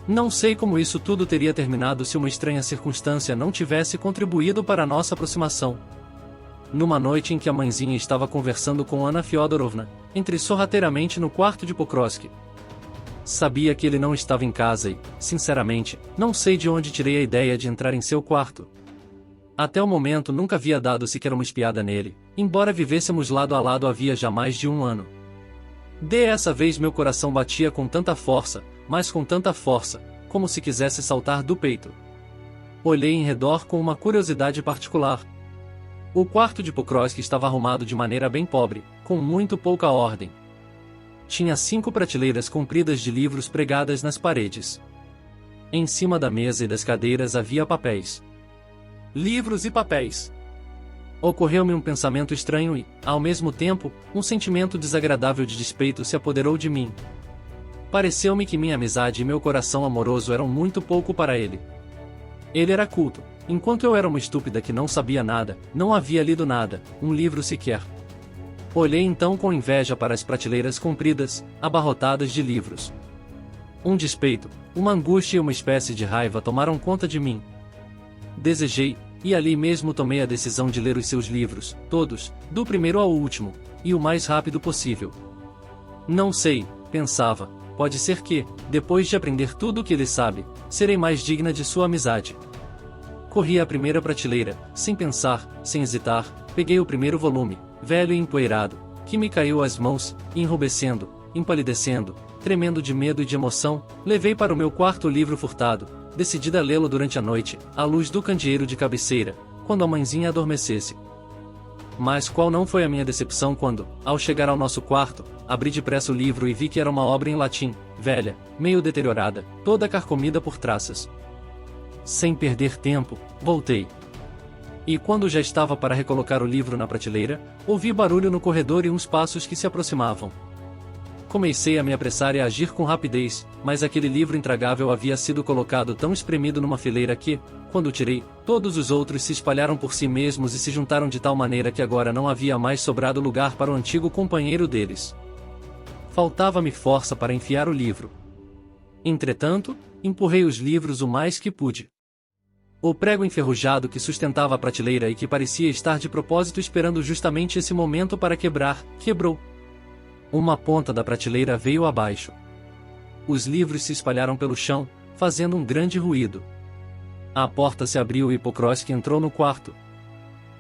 Não sei como isso tudo teria terminado se uma estranha circunstância não tivesse contribuído para a nossa aproximação. Numa noite em que a mãezinha estava conversando com Anna Fyodorovna, entrei sorrateiramente no quarto de Pokrovski. Sabia que ele não estava em casa e, sinceramente, não sei de onde tirei a ideia de entrar em seu quarto. Até o momento nunca havia dado sequer uma espiada nele, embora vivêssemos lado a lado havia já mais de um ano. Dessa vez meu coração batia com tanta força, mas com tanta força, como se quisesse saltar do peito. Olhei em redor com uma curiosidade particular. O quarto de Pokrovski estava arrumado de maneira bem pobre, com muito pouca ordem. Tinha 5 prateleiras compridas de livros pregadas nas paredes. Em cima da mesa e das cadeiras havia papéis. Livros e papéis. Ocorreu-me um pensamento estranho e, ao mesmo tempo, um sentimento desagradável de despeito se apoderou de mim. Pareceu-me que minha amizade e meu coração amoroso eram muito pouco para ele. Ele era culto, enquanto eu era uma estúpida que não sabia nada, não havia lido nada, um livro sequer. Olhei então com inveja para as prateleiras compridas, abarrotadas de livros. Um despeito, uma angústia e uma espécie de raiva tomaram conta de mim. Desejei, e ali mesmo tomei a decisão de ler os seus livros, todos, do primeiro ao último, e o mais rápido possível. Não sei, pensava, pode ser que, depois de aprender tudo o que ele sabe, serei mais digna de sua amizade. Corri à primeira prateleira, sem pensar, sem hesitar, peguei o primeiro volume, velho e empoeirado, que me caiu às mãos, e enrubescendo, empalidecendo, tremendo de medo e de emoção, levei para o meu quarto o livro furtado, decidida a lê-lo durante a noite, à luz do candeeiro de cabeceira, quando a mãezinha adormecesse. Mas qual não foi a minha decepção quando, ao chegar ao nosso quarto, abri depressa o livro e vi que era uma obra em latim, velha, meio deteriorada, toda carcomida por traças. Sem perder tempo, voltei. E quando já estava para recolocar o livro na prateleira, ouvi barulho no corredor e uns passos que se aproximavam. Comecei a me apressar e a agir com rapidez, mas aquele livro intragável havia sido colocado tão espremido numa fileira que, quando o tirei, todos os outros se espalharam por si mesmos e se juntaram de tal maneira que agora não havia mais sobrado lugar para o antigo companheiro deles. Faltava-me força para enfiar o livro. Entretanto, empurrei os livros o mais que pude. O prego enferrujado que sustentava a prateleira e que parecia estar de propósito esperando justamente esse momento para quebrar, quebrou. Uma ponta da prateleira veio abaixo. Os livros se espalharam pelo chão, fazendo um grande ruído. A porta se abriu e Pokrovski entrou no quarto.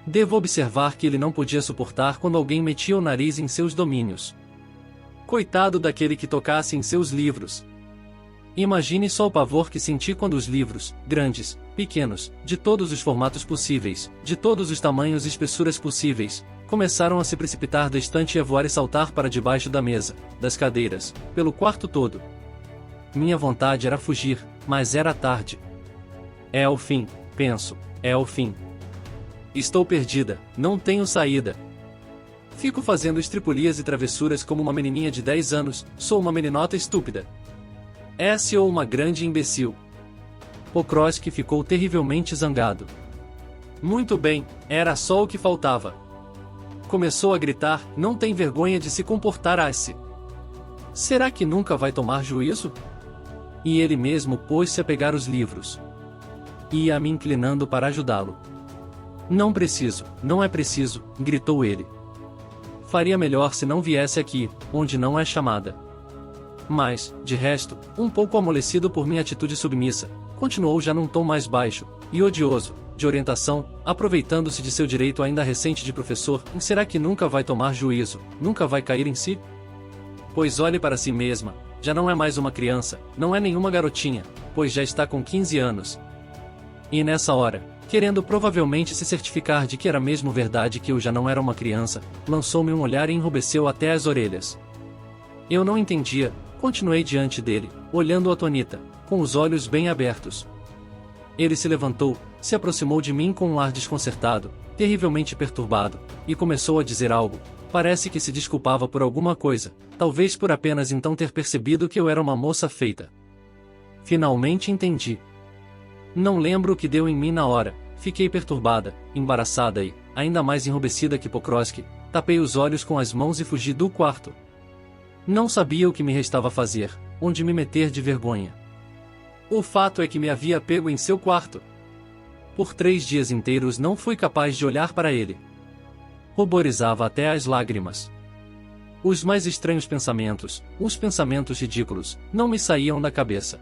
Devo observar que ele não podia suportar quando alguém metia o nariz em seus domínios. Coitado daquele que tocasse em seus livros. Imagine só o pavor que senti quando os livros, grandes, pequenos, de todos os formatos possíveis, de todos os tamanhos e espessuras possíveis, começaram a se precipitar da estante e a voar e saltar para debaixo da mesa, das cadeiras, pelo quarto todo. Minha vontade era fugir, mas era tarde. É o fim, penso, é o fim. Estou perdida, não tenho saída. Fico fazendo estripulias e travessuras como uma menininha de 10 anos, sou uma meninota estúpida. Ou uma grande imbecil. Pokrovski ficou terrivelmente zangado. Muito bem, era só o que faltava. Começou a gritar, não tem vergonha de se comportar assim. Será que nunca vai tomar juízo? E ele mesmo pôs-se a pegar os livros. Ia me inclinando para ajudá-lo. Não preciso, não é preciso, gritou ele. Faria melhor se não viesse aqui, onde não é chamada. Mas, de resto, um pouco amolecido por minha atitude submissa, continuou já num tom mais baixo, e odioso, de orientação, aproveitando-se de seu direito ainda recente de professor, será que nunca vai tomar juízo, nunca vai cair em si? Pois olhe para si mesma, já não é mais uma criança, não é nenhuma garotinha, pois já está com 15 anos. E nessa hora, querendo provavelmente se certificar de que era mesmo verdade que eu já não era uma criança, lançou-me um olhar e enrubesceu até as orelhas. Eu não entendia, continuei diante dele, olhando-o atonita, com os olhos bem abertos. Ele se levantou, se aproximou de mim com um ar desconcertado, terrivelmente perturbado, e começou a dizer algo. Parece que se desculpava por alguma coisa, talvez por apenas então ter percebido que eu era uma moça feita. Finalmente entendi. Não lembro o que deu em mim na hora, fiquei perturbada, embaraçada e, ainda mais enrubescida que Pokrovski, tapei os olhos com as mãos e fugi do quarto. Não sabia o que me restava fazer, onde me meter de vergonha. O fato é que me havia pego em seu quarto. Por 3 dias inteiros não fui capaz de olhar para ele. Ruborizava até as lágrimas. Os mais estranhos pensamentos, os pensamentos ridículos, não me saíam da cabeça.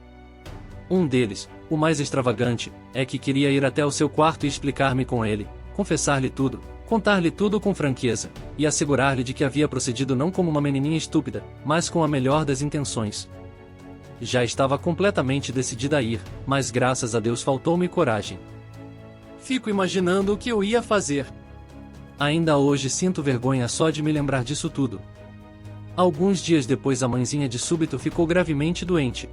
Um deles, o mais extravagante, é que queria ir até o seu quarto e explicar-me com ele, confessar-lhe tudo, contar-lhe tudo com franqueza, e assegurar-lhe de que havia procedido não como uma menininha estúpida, mas com a melhor das intenções. Já estava completamente decidida a ir, mas graças a Deus faltou-me coragem. Fico imaginando o que eu ia fazer. Ainda hoje sinto vergonha só de me lembrar disso tudo. Alguns dias depois a mãezinha de súbito ficou gravemente doente.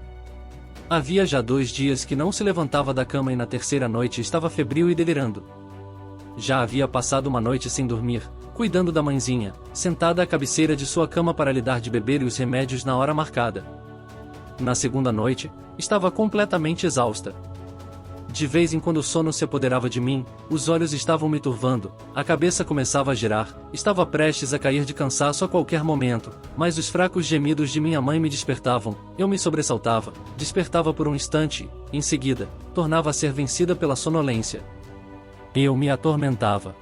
Havia já 2 dias que não se levantava da cama e na terceira noite estava febril e delirando. Já havia passado uma noite sem dormir, cuidando da mãezinha, sentada à cabeceira de sua cama para lhe dar de beber e os remédios na hora marcada. Na segunda noite, estava completamente exausta. De vez em quando o sono se apoderava de mim, os olhos estavam me turvando, a cabeça começava a girar, estava prestes a cair de cansaço a qualquer momento, mas os fracos gemidos de minha mãe me despertavam, eu me sobressaltava, despertava por um instante, em seguida, tornava a ser vencida pela sonolência. Eu me atormentava.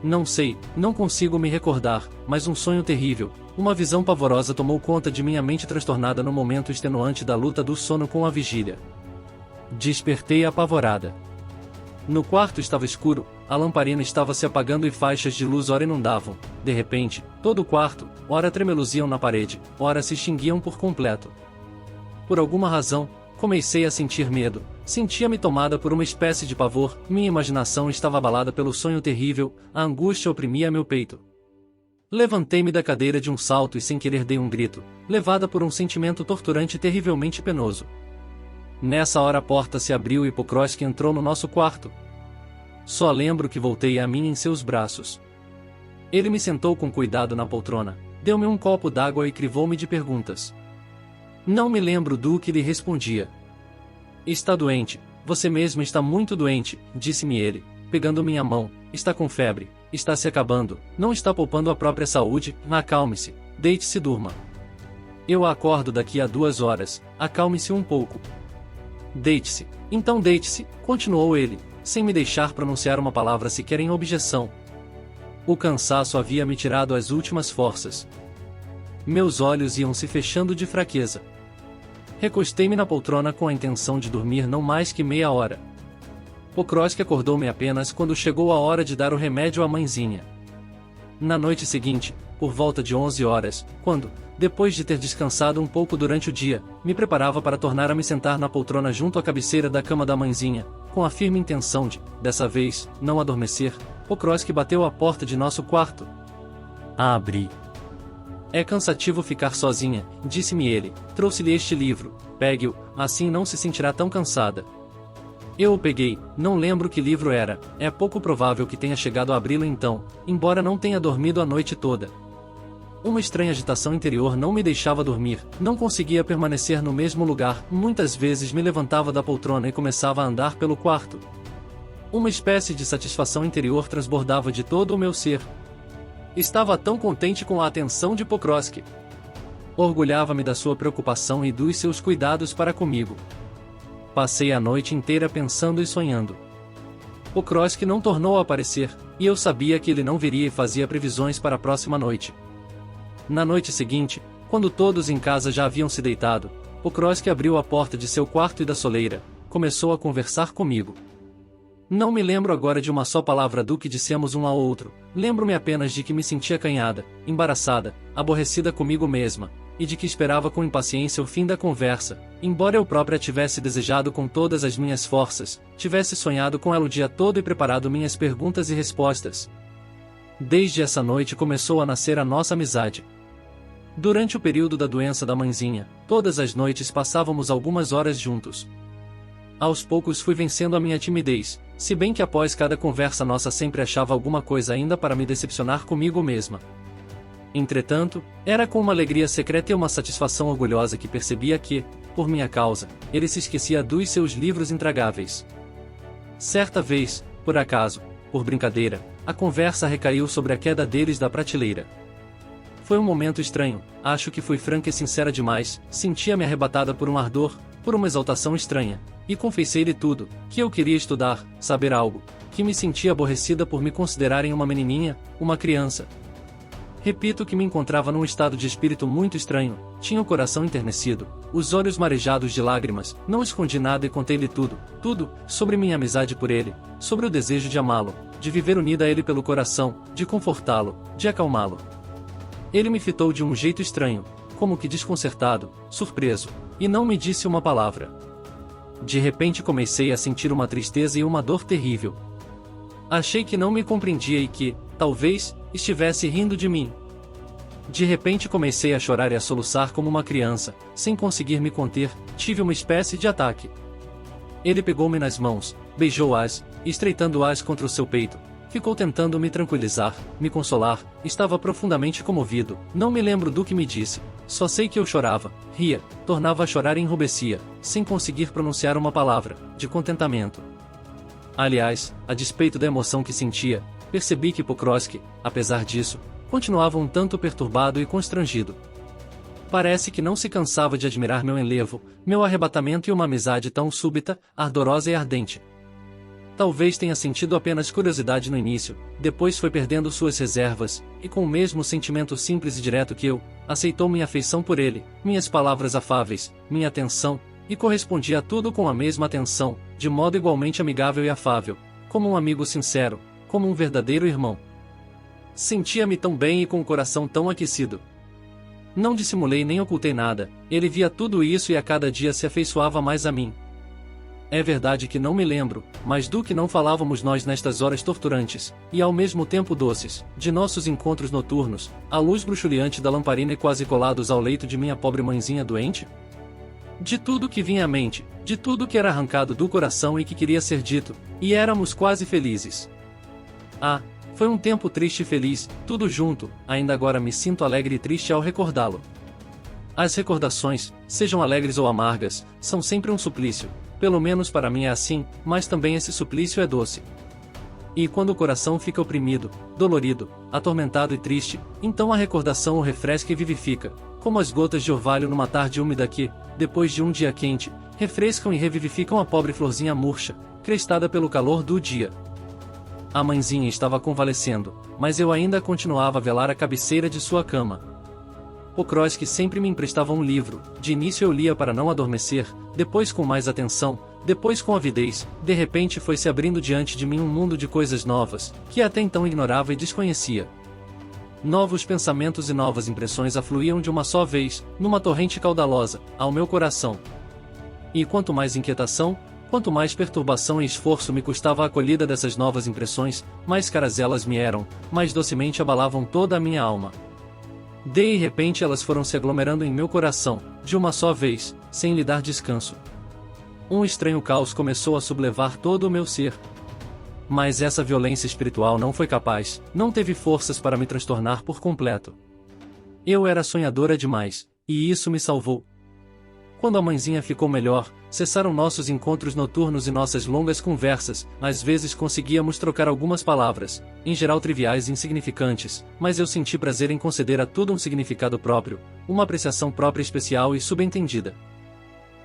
Não sei, não consigo me recordar, mas um sonho terrível, uma visão pavorosa tomou conta de minha mente transtornada no momento extenuante da luta do sono com a vigília. Despertei apavorada. No quarto estava escuro, a lamparina estava se apagando e faixas de luz ora inundavam. De repente, todo o quarto, ora tremeluziam na parede, ora se extinguiam por completo. Por alguma razão, comecei a sentir medo, sentia-me tomada por uma espécie de pavor, minha imaginação estava abalada pelo sonho terrível, a angústia oprimia meu peito. Levantei-me da cadeira de um salto e sem querer dei um grito, levada por um sentimento torturante terrivelmente penoso. Nessa hora a porta se abriu e Pokrovski entrou no nosso quarto. Só lembro que voltei a mim em seus braços. Ele me sentou com cuidado na poltrona, deu-me um copo d'água e crivou-me de perguntas. Não me lembro do que lhe respondia. Está doente, você mesmo está muito doente, disse-me ele, pegando minha mão, está com febre, está se acabando, não está poupando a própria saúde, acalme-se, deite-se e durma. Eu a acordo daqui a 2 horas, acalme-se um pouco. Deite-se, então deite-se, continuou ele, sem me deixar pronunciar uma palavra sequer em objeção. O cansaço havia me tirado as últimas forças. Meus olhos iam se fechando de fraqueza. Recostei-me na poltrona com a intenção de dormir não mais que meia hora. Pokrovski acordou-me apenas quando chegou a hora de dar o remédio à mãezinha. Na noite seguinte, por volta de 11 horas, quando, depois de ter descansado um pouco durante o dia, me preparava para tornar a me sentar na poltrona junto à cabeceira da cama da mãezinha, com a firme intenção de, dessa vez, não adormecer, Pokrovski bateu à porta de nosso quarto. Abri. É cansativo ficar sozinha, disse-me ele, trouxe-lhe este livro, pegue-o, assim não se sentirá tão cansada. Eu o peguei, não lembro que livro era, é pouco provável que tenha chegado a abri-lo então, embora não tenha dormido a noite toda. Uma estranha agitação interior não me deixava dormir, não conseguia permanecer no mesmo lugar, muitas vezes me levantava da poltrona e começava a andar pelo quarto. Uma espécie de satisfação interior transbordava de todo o meu ser. Estava tão contente com a atenção de Pokrovski. Orgulhava-me da sua preocupação e dos seus cuidados para comigo. Passei a noite inteira pensando e sonhando. Pokrovski não tornou a aparecer, e eu sabia que ele não viria e fazia previsões para a próxima noite. Na noite seguinte, quando todos em casa já haviam se deitado, Pokrovski abriu a porta de seu quarto e da soleira, começou a conversar comigo. Não me lembro agora de uma só palavra do que dissemos um ao outro, lembro-me apenas de que me sentia acanhada, embaraçada, aborrecida comigo mesma, e de que esperava com impaciência o fim da conversa, embora eu própria tivesse desejado com todas as minhas forças, tivesse sonhado com ela o dia todo e preparado minhas perguntas e respostas. Desde essa noite começou a nascer a nossa amizade. Durante o período da doença da mãezinha, todas as noites passávamos algumas horas juntos. Aos poucos fui vencendo a minha timidez, se bem que após cada conversa nossa sempre achava alguma coisa ainda para me decepcionar comigo mesma. Entretanto, era com uma alegria secreta e uma satisfação orgulhosa que percebia que, por minha causa, ele se esquecia dos seus livros intragáveis. Certa vez, por acaso, por brincadeira, a conversa recaiu sobre a queda deles da prateleira. Foi um momento estranho, acho que fui franca e sincera demais, sentia-me arrebatada por um ardor, por uma exaltação estranha, e confessei-lhe tudo, que eu queria estudar, saber algo, que me sentia aborrecida por me considerarem uma menininha, uma criança. Repito que me encontrava num estado de espírito muito estranho, tinha o coração enternecido, os olhos marejados de lágrimas, não escondi nada e contei-lhe tudo, sobre minha amizade por ele, sobre o desejo de amá-lo, de viver unida a ele pelo coração, de confortá-lo, de acalmá-lo. Ele me fitou de um jeito estranho, como que desconcertado, surpreso, e não me disse uma palavra. De repente comecei a sentir uma tristeza e uma dor terrível. Achei que não me compreendia e que, talvez, estivesse rindo de mim. De repente comecei a chorar e a soluçar como uma criança, sem conseguir me conter, tive uma espécie de ataque. Ele pegou-me nas mãos, beijou-as, estreitando-as contra o seu peito, ficou tentando me tranquilizar, me consolar, estava profundamente comovido, não me lembro do que me disse, só sei que eu chorava, ria, tornava a chorar e enrubescia, sem conseguir pronunciar uma palavra, de contentamento. Aliás, a despeito da emoção que sentia, percebi que Pokrovsky, apesar disso, continuava um tanto perturbado e constrangido. Parece que não se cansava de admirar meu enlevo, meu arrebatamento e uma amizade tão súbita, ardorosa e ardente. Talvez tenha sentido apenas curiosidade no início, depois foi perdendo suas reservas, e com o mesmo sentimento simples e direto que eu, aceitou minha afeição por ele, minhas palavras afáveis, minha atenção, e correspondia a tudo com a mesma atenção, de modo igualmente amigável e afável, como um amigo sincero, como um verdadeiro irmão. Sentia-me tão bem e com o coração tão aquecido. Não dissimulei nem ocultei nada, ele via tudo isso e a cada dia se afeiçoava mais a mim. É verdade que não me lembro, mas do que não falávamos nós nestas horas torturantes, e ao mesmo tempo doces, de nossos encontros noturnos, à luz bruxuleante da lamparina e quase colados ao leito de minha pobre mãezinha doente? De tudo que vinha à mente, de tudo que era arrancado do coração e que queria ser dito, e éramos quase felizes. Ah, foi um tempo triste e feliz, tudo junto, ainda agora me sinto alegre e triste ao recordá-lo. As recordações, sejam alegres ou amargas, são sempre um suplício, pelo menos para mim é assim, mas também esse suplício é doce. E quando o coração fica oprimido, dolorido, atormentado e triste, então a recordação o refresca e vivifica, como as gotas de orvalho numa tarde úmida que, depois de um dia quente, refrescam e revivificam a pobre florzinha murcha, crestada pelo calor do dia. A mãezinha estava convalescendo, mas eu ainda continuava a velar à cabeceira de sua cama. Pokrovsky sempre me emprestava um livro, de início eu lia para não adormecer, depois com mais atenção, depois com avidez, de repente foi se abrindo diante de mim um mundo de coisas novas, que até então ignorava e desconhecia. Novos pensamentos e novas impressões afluíam de uma só vez, numa torrente caudalosa, ao meu coração. E quanto mais inquietação, quanto mais perturbação e esforço me custava a acolhida dessas novas impressões, mais caras elas me eram, mais docemente abalavam toda a minha alma. De repente elas foram se aglomerando em meu coração, de uma só vez, sem lhe dar descanso. Um estranho caos começou a sublevar todo o meu ser. Mas essa violência espiritual não foi capaz, não teve forças para me transtornar por completo. Eu era sonhadora demais, e isso me salvou. Quando a mãezinha ficou melhor, cessaram nossos encontros noturnos e nossas longas conversas, às vezes conseguíamos trocar algumas palavras, em geral triviais e insignificantes, mas eu senti prazer em conceder a tudo um significado próprio, uma apreciação própria especial e subentendida.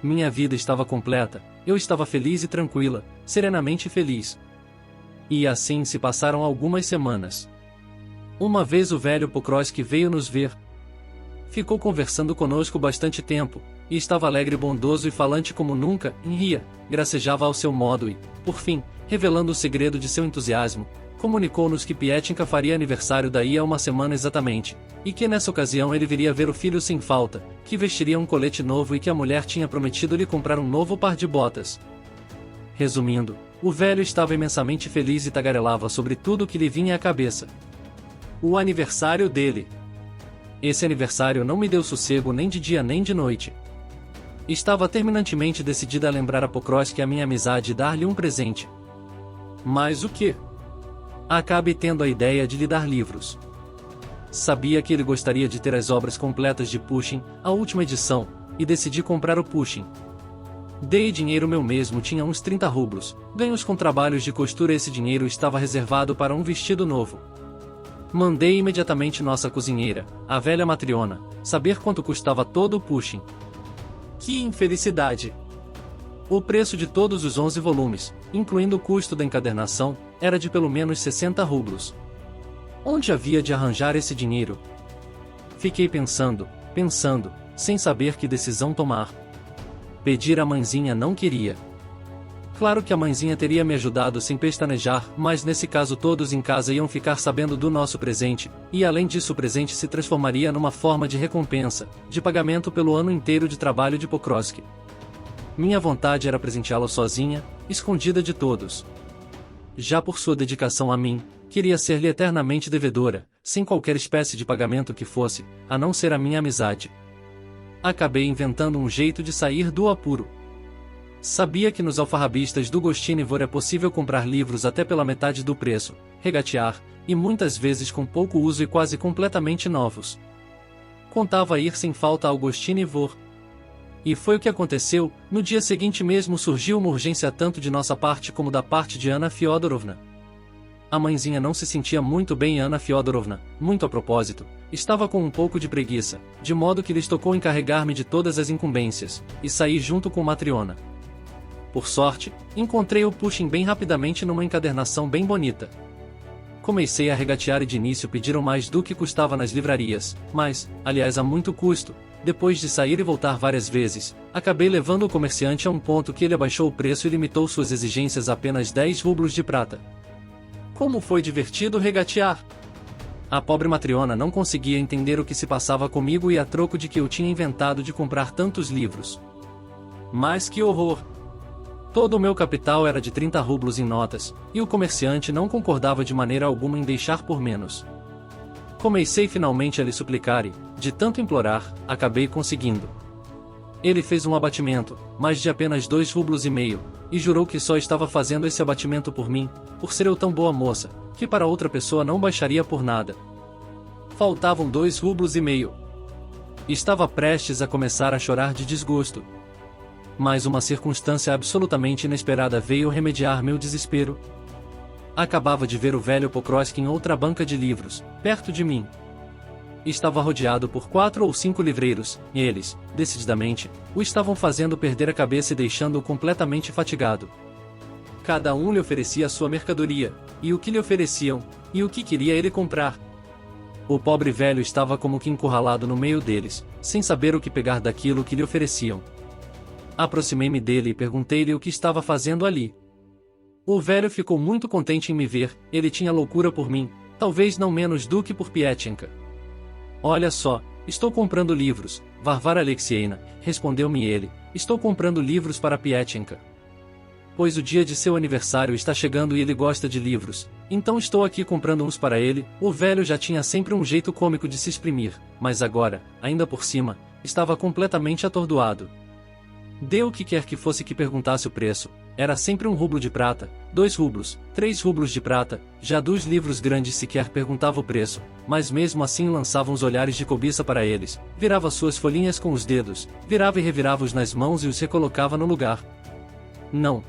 Minha vida estava completa, eu estava feliz e tranquila, serenamente feliz. E assim se passaram algumas semanas. Uma vez o velho Pokrovsky veio nos ver. Ficou conversando conosco bastante tempo, e estava alegre, bondoso e falante como nunca, e ria, gracejava ao seu modo e, por fim, revelando o segredo de seu entusiasmo, comunicou-nos que Pietinka faria aniversário daí a uma semana exatamente, e que nessa ocasião ele viria ver o filho sem falta, que vestiria um colete novo e que a mulher tinha prometido lhe comprar um novo par de botas. Resumindo, o velho estava imensamente feliz e tagarelava sobre tudo o que lhe vinha à cabeça. O aniversário dele. Esse aniversário não me deu sossego nem de dia nem de noite. Estava terminantemente decidida a lembrar a Pokrovski a minha amizade e dar-lhe um presente. Mas o que? Acabei tendo a ideia de lhe dar livros. Sabia que ele gostaria de ter as obras completas de Pushkin, a última edição, e decidi comprar o Pushkin. Dei dinheiro meu mesmo, tinha uns 30 rublos, ganhos com trabalhos de costura. Esse dinheiro estava reservado para um vestido novo. Mandei imediatamente nossa cozinheira, a velha Matriona, saber quanto custava todo o Pushkin. Que infelicidade! O preço de todos os 11 volumes, incluindo o custo da encadernação, era de pelo menos 60 rublos. Onde havia de arranjar esse dinheiro? Fiquei pensando, sem saber que decisão tomar. Pedir à mãezinha não queria. Claro que a mãezinha teria me ajudado sem pestanejar, mas nesse caso todos em casa iam ficar sabendo do nosso presente, e além disso o presente se transformaria numa forma de recompensa, de pagamento pelo ano inteiro de trabalho de Pokrovski. Minha vontade era presenteá-la sozinha, escondida de todos. Já por sua dedicação a mim, queria ser-lhe eternamente devedora, sem qualquer espécie de pagamento que fosse, a não ser a minha amizade. Acabei inventando um jeito de sair do apuro. Sabia que nos alfarrabistas do Gostinivor é possível comprar livros até pela metade do preço, regatear, e muitas vezes com pouco uso e quase completamente novos. Contava ir sem falta ao Gostinivor. E foi o que aconteceu. No dia seguinte mesmo surgiu uma urgência tanto de nossa parte como da parte de Anna Fyodorovna. A mãezinha não se sentia muito bem e Anna Fyodorovna, muito a propósito, estava com um pouco de preguiça, de modo que lhes tocou encarregar-me de todas as incumbências, e saí junto com Matriona. Por sorte, encontrei o Pushkin bem rapidamente numa encadernação bem bonita. Comecei a regatear e de início pediram mais do que custava nas livrarias, mas, aliás a muito custo, depois de sair e voltar várias vezes, acabei levando o comerciante a um ponto que ele abaixou o preço e limitou suas exigências a apenas 10 rublos de prata. Como foi divertido regatear! A pobre Matriona não conseguia entender o que se passava comigo e a troco de que eu tinha inventado de comprar tantos livros. Mas que horror! Todo o meu capital era de 30 rublos em notas, e o comerciante não concordava de maneira alguma em deixar por menos. Comecei finalmente a lhe suplicar e, de tanto implorar, acabei conseguindo. Ele fez um abatimento, mas de apenas 2 rublos e meio, e jurou que só estava fazendo esse abatimento por mim, por ser eu tão boa moça, que para outra pessoa não baixaria por nada. Faltavam 2 rublos e meio. Estava prestes a começar a chorar de desgosto. Mas uma circunstância absolutamente inesperada veio remediar meu desespero. Acabava de ver o velho Pokrovski em outra banca de livros, perto de mim. Estava rodeado por 4 ou 5 livreiros, e eles, decididamente, o estavam fazendo perder a cabeça e deixando-o completamente fatigado. Cada um lhe oferecia a sua mercadoria, e o que lhe ofereciam, e o que queria ele comprar. O pobre velho estava como que encurralado no meio deles, sem saber o que pegar daquilo que lhe ofereciam. Aproximei-me dele e perguntei-lhe o que estava fazendo ali. O velho ficou muito contente em me ver, ele tinha loucura por mim, talvez não menos do que por Pietchenka. Olha só, estou comprando livros, Varvara Alexievna, respondeu-me ele, estou comprando livros para Pietchenka. Pois o dia de seu aniversário está chegando e ele gosta de livros, então estou aqui comprando uns para ele. O velho já tinha sempre um jeito cômico de se exprimir, mas agora, ainda por cima, estava completamente atordoado. Deu o que quer que fosse que perguntasse o preço, era sempre 1 rublo de prata, 2 rublos, 3 rublos de prata, já dos livros grandes sequer perguntava o preço, mas mesmo assim lançava uns olhares de cobiça para eles, virava suas folhinhas com os dedos, virava e revirava-os nas mãos e os recolocava no lugar. Não,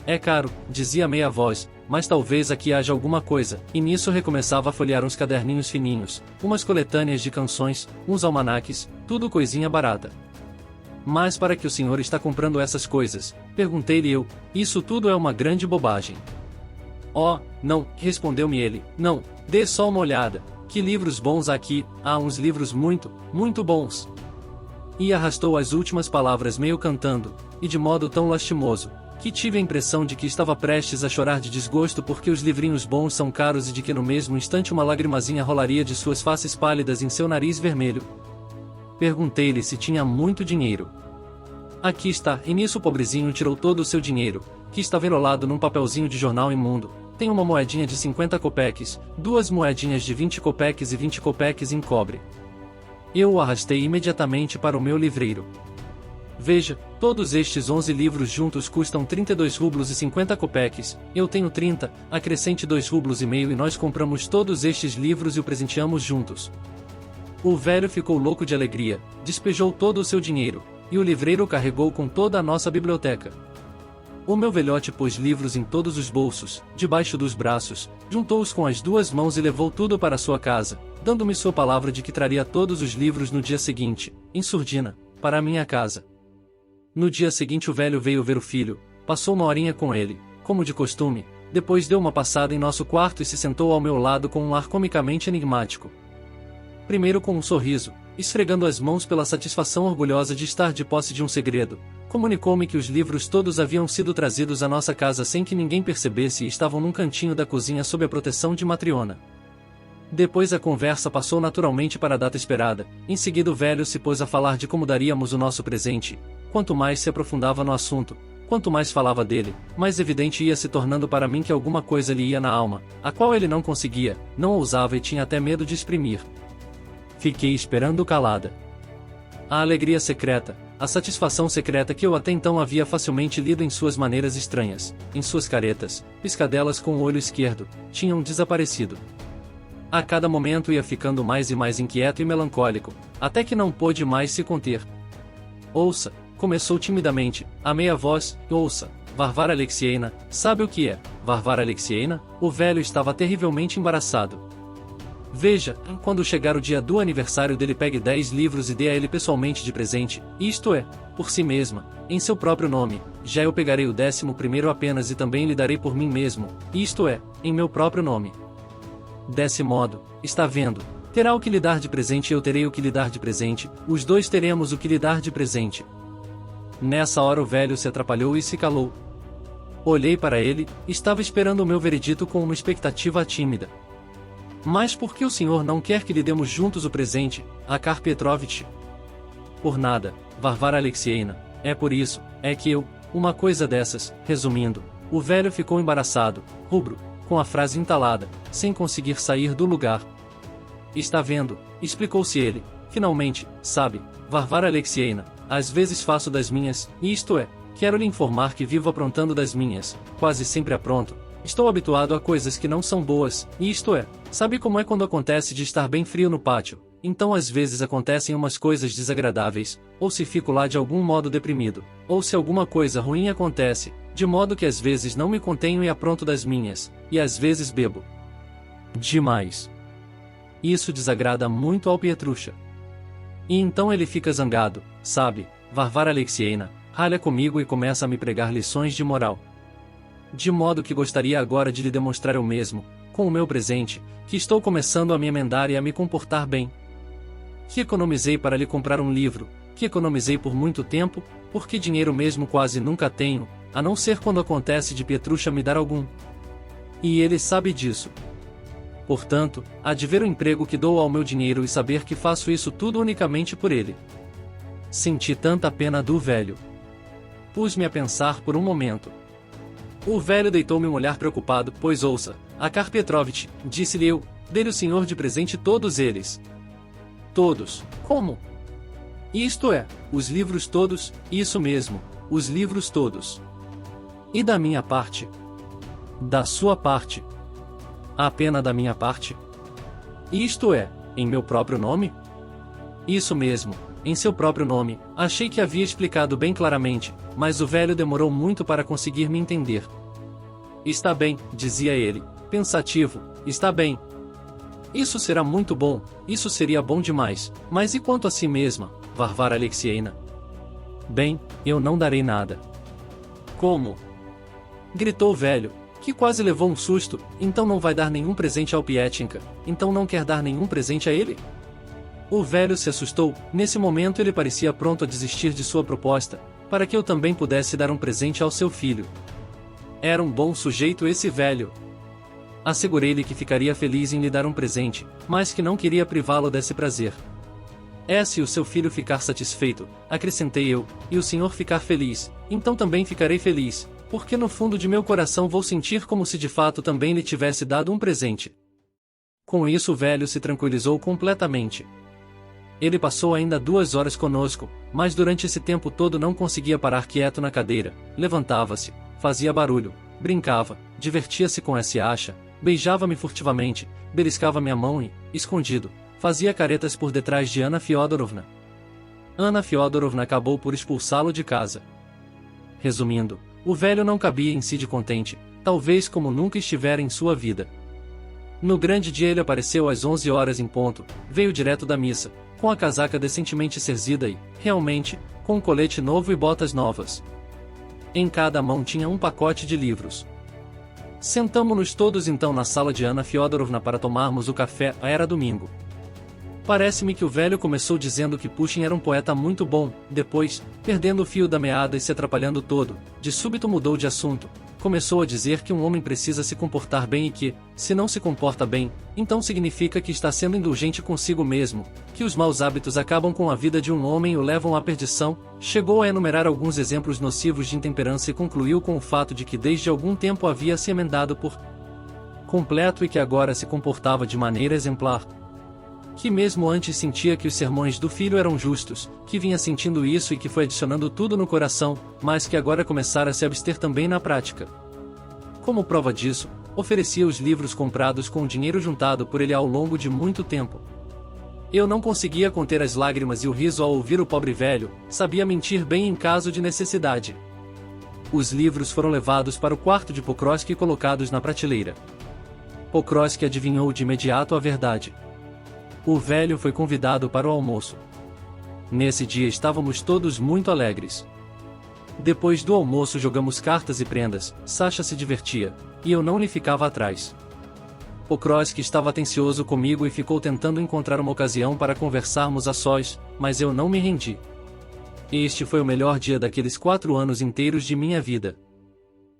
é caro, dizia a meia voz, mas talvez aqui haja alguma coisa, e nisso recomeçava a folhear uns caderninhos fininhos, umas coletâneas de canções, uns almanaques, tudo coisinha barata. Mas para que o senhor está comprando essas coisas? Perguntei-lhe eu, isso tudo é uma grande bobagem. Oh, não, respondeu-me ele, não, dê só uma olhada, que livros bons há aqui, há uns livros muito, muito bons. E arrastou as últimas palavras meio cantando, e de modo tão lastimoso, que tive a impressão de que estava prestes a chorar de desgosto porque os livrinhos bons são caros e de que no mesmo instante uma lagrimazinha rolaria de suas faces pálidas em seu nariz vermelho. Perguntei-lhe se tinha muito dinheiro. Aqui está, e nisso o pobrezinho tirou todo o seu dinheiro, que estava enrolado num papelzinho de jornal imundo. Tem uma moedinha de 50 copeques, 2 moedinhas de 20 copeques e 20 copeques em cobre. Eu o arrastei imediatamente para o meu livreiro. Veja, todos estes 11 livros juntos custam 32 rublos e 50 copeques, eu tenho 30, acrescente 2 rublos e meio e nós compramos todos estes livros e o presenteamos juntos. O velho ficou louco de alegria, despejou todo o seu dinheiro, e o livreiro o carregou com toda a nossa biblioteca. O meu velhote pôs livros em todos os bolsos, debaixo dos braços, juntou-os com as 2 mãos e levou tudo para sua casa, dando-me sua palavra de que traria todos os livros no dia seguinte, em surdina, para a minha casa. No dia seguinte o velho veio ver o filho, passou uma horinha com ele, como de costume, depois deu uma passada em nosso quarto e se sentou ao meu lado com um ar comicamente enigmático. Primeiro com um sorriso, esfregando as mãos pela satisfação orgulhosa de estar de posse de um segredo, comunicou-me que os livros todos haviam sido trazidos à nossa casa sem que ninguém percebesse e estavam num cantinho da cozinha sob a proteção de Matriona. Depois a conversa passou naturalmente para a data esperada, em seguida o velho se pôs a falar de como daríamos o nosso presente. Quanto mais se aprofundava no assunto, quanto mais falava dele, mais evidente ia se tornando para mim que alguma coisa lhe ia na alma, a qual ele não conseguia, não ousava e tinha até medo de exprimir. Fiquei esperando calada. A alegria secreta, a satisfação secreta que eu até então havia facilmente lido em suas maneiras estranhas, em suas caretas, piscadelas com o olho esquerdo, tinham desaparecido. A cada momento ia ficando mais e mais inquieto e melancólico, até que não pôde mais se conter. Ouça, começou timidamente, a meia voz, ouça, Varvara Alexievna, sabe o que é, Varvara Alexievna? O velho estava terrivelmente embaraçado. Veja, quando chegar o dia do aniversário dele pegue 10 livros e dê a ele pessoalmente de presente, isto é, por si mesma, em seu próprio nome, já eu pegarei o 11º apenas e também lhe darei por mim mesmo, isto é, em meu próprio nome. Desse modo, está vendo, terá o que lhe dar de presente e eu terei o que lhe dar de presente, os dois teremos o que lhe dar de presente. Nessa hora o velho se atrapalhou e se calou. Olhei para ele, estava esperando o meu veredito com uma expectativa tímida. Mas por que o senhor não quer que lhe demos juntos o presente, Akar Petrovich? Por nada, Varvara Alexievna, é por isso, é que eu, uma coisa dessas, resumindo, o velho ficou embaraçado, rubro, com a frase entalada, sem conseguir sair do lugar. Está vendo, explicou-se ele, finalmente, sabe, Varvara Alexievna, às vezes faço das minhas, isto é, quero lhe informar que vivo aprontando das minhas, quase sempre apronto. Estou habituado a coisas que não são boas, isto é, sabe como é quando acontece de estar bem frio no pátio, então às vezes acontecem umas coisas desagradáveis, ou se fico lá de algum modo deprimido, ou se alguma coisa ruim acontece, de modo que às vezes não me contenho e apronto das minhas, e às vezes bebo demais. Isso desagrada muito ao Pietrucha. E então ele fica zangado, sabe, Varvara Alexievna, ralha comigo e começa a me pregar lições de moral. De modo que gostaria agora de lhe demonstrar eu mesmo, com o meu presente, que estou começando a me emendar e a me comportar bem. Que economizei para lhe comprar um livro, que economizei por muito tempo, porque dinheiro mesmo quase nunca tenho, a não ser quando acontece de Pietrucha me dar algum. E ele sabe disso. Portanto, há de ver o emprego que dou ao meu dinheiro e saber que faço isso tudo unicamente por ele. Senti tanta pena do velho. Pus-me a pensar por um momento. O velho deitou-me um olhar preocupado, pois ouça, Akar Petrovich, disse-lhe eu, dê-lhe o senhor de presente todos eles. Todos, como? Isto é, os livros todos, isso mesmo, os livros todos. E da minha parte? Da sua parte. A pena da minha parte? Isto é, em meu próprio nome? Isso mesmo, em seu próprio nome, achei que havia explicado bem claramente, mas o velho demorou muito para conseguir me entender. Está bem, dizia ele, pensativo, está bem. Isso será muito bom, isso seria bom demais, mas e quanto a si mesma, Varvara Alexievna? Bem, eu não darei nada. Como? Gritou o velho, que quase levou um susto, então não vai dar nenhum presente ao Pietinka, então não quer dar nenhum presente a ele? O velho se assustou, nesse momento ele parecia pronto a desistir de sua proposta, para que eu também pudesse dar um presente ao seu filho. Era um bom sujeito esse velho. Assegurei-lhe que ficaria feliz em lhe dar um presente, mas que não queria privá-lo desse prazer. Se o seu filho ficar satisfeito, acrescentei eu, e o senhor ficar feliz, então também ficarei feliz, porque no fundo de meu coração vou sentir como se de fato também lhe tivesse dado um presente. Com isso o velho se tranquilizou completamente. Ele passou ainda 2 horas conosco, mas durante esse tempo todo não conseguia parar quieto na cadeira, levantava-se, fazia barulho, brincava, divertia-se com essa acha, beijava-me furtivamente, beliscava minha mão e, escondido, fazia caretas por detrás de Anna Fyodorovna. Anna Fyodorovna acabou por expulsá-lo de casa. Resumindo, o velho não cabia em si de contente, talvez como nunca estivera em sua vida. No grande dia ele apareceu às 11 horas em ponto, veio direto da missa, com a casaca decentemente cerzida e, realmente, com um colete novo e botas novas. Em cada mão tinha um pacote de livros. Sentamo-nos todos então na sala de Anna Fyodorovna para tomarmos o café. Era domingo. Parece-me que o velho começou dizendo que Pushkin era um poeta muito bom, depois, perdendo o fio da meada e se atrapalhando todo, de súbito mudou de assunto. Começou a dizer que um homem precisa se comportar bem e que, se não se comporta bem, então significa que está sendo indulgente consigo mesmo, que os maus hábitos acabam com a vida de um homem e o levam à perdição. Chegou a enumerar alguns exemplos nocivos de intemperança e concluiu com o fato de que desde algum tempo havia se emendado por completo e que agora se comportava de maneira exemplar. Que mesmo antes sentia que os sermões do filho eram justos, que vinha sentindo isso e que foi adicionando tudo no coração, mas que agora começara a se abster também na prática. Como prova disso, oferecia os livros comprados com o dinheiro juntado por ele ao longo de muito tempo. Eu não conseguia conter as lágrimas e o riso ao ouvir o pobre velho, sabia mentir bem em caso de necessidade. Os livros foram levados para o quarto de Pokrovsky e colocados na prateleira. Pokrovsky adivinhou de imediato a verdade. O velho foi convidado para o almoço. Nesse dia estávamos todos muito alegres. Depois do almoço jogamos cartas e prendas, Sasha se divertia, e eu não lhe ficava atrás. Pokrovsky estava atencioso comigo e ficou tentando encontrar uma ocasião para conversarmos a sós, mas eu não me rendi. Este foi o melhor dia daqueles 4 anos inteiros de minha vida.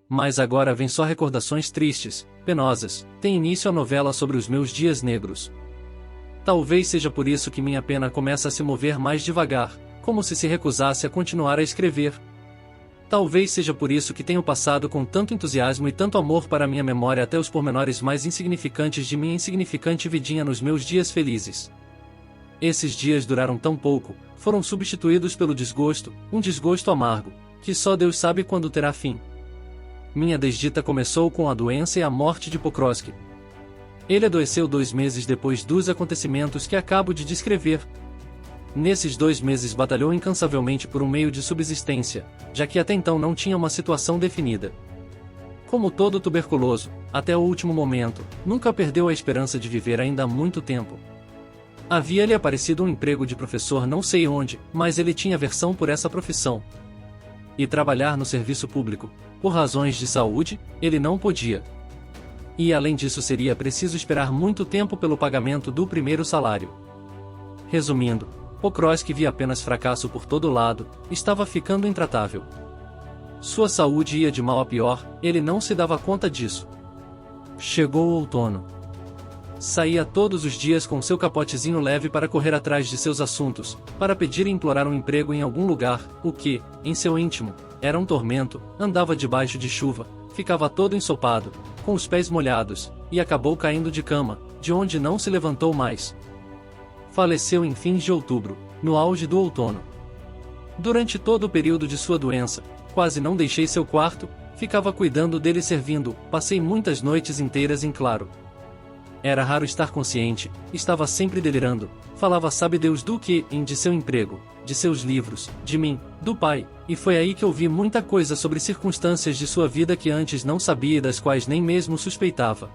Mas agora vem só recordações tristes, penosas, tem início a novela sobre os meus dias negros. Talvez seja por isso que minha pena começa a se mover mais devagar, como se recusasse a continuar a escrever. Talvez seja por isso que tenho passado com tanto entusiasmo e tanto amor para minha memória até os pormenores mais insignificantes de minha insignificante vidinha nos meus dias felizes. Esses dias duraram tão pouco, foram substituídos pelo desgosto, um desgosto amargo, que só Deus sabe quando terá fim. Minha desdita começou com a doença e a morte de Pokrovsky. Ele adoeceu 2 meses depois dos acontecimentos que acabo de descrever. Nesses 2 meses batalhou incansavelmente por um meio de subsistência, já que até então não tinha uma situação definida. Como todo tuberculoso, até o último momento, nunca perdeu a esperança de viver ainda há muito tempo. Havia-lhe aparecido um emprego de professor não sei onde, mas ele tinha aversão por essa profissão. E trabalhar no serviço público, por razões de saúde, ele não podia. E além disso seria preciso esperar muito tempo pelo pagamento do primeiro salário. Resumindo, Pokrovsky via apenas fracasso por todo lado, estava ficando intratável. Sua saúde ia de mal a pior, ele não se dava conta disso. Chegou o outono. Saía todos os dias com seu capotezinho leve para correr atrás de seus assuntos, para pedir e implorar um emprego em algum lugar, o que, em seu íntimo, era um tormento. Andava debaixo de chuva, ficava todo ensopado, com os pés molhados, e acabou caindo de cama, de onde não se levantou mais. Faleceu em fins de outubro, no auge do outono. Durante todo o período de sua doença, quase não deixei seu quarto, ficava cuidando dele e servindo, passei muitas noites inteiras em claro. Era raro estar consciente, estava sempre delirando, falava sabe Deus do que, de seu emprego, de seus livros, de mim, do pai, e foi aí que ouvi muita coisa sobre circunstâncias de sua vida que antes não sabia e das quais nem mesmo suspeitava.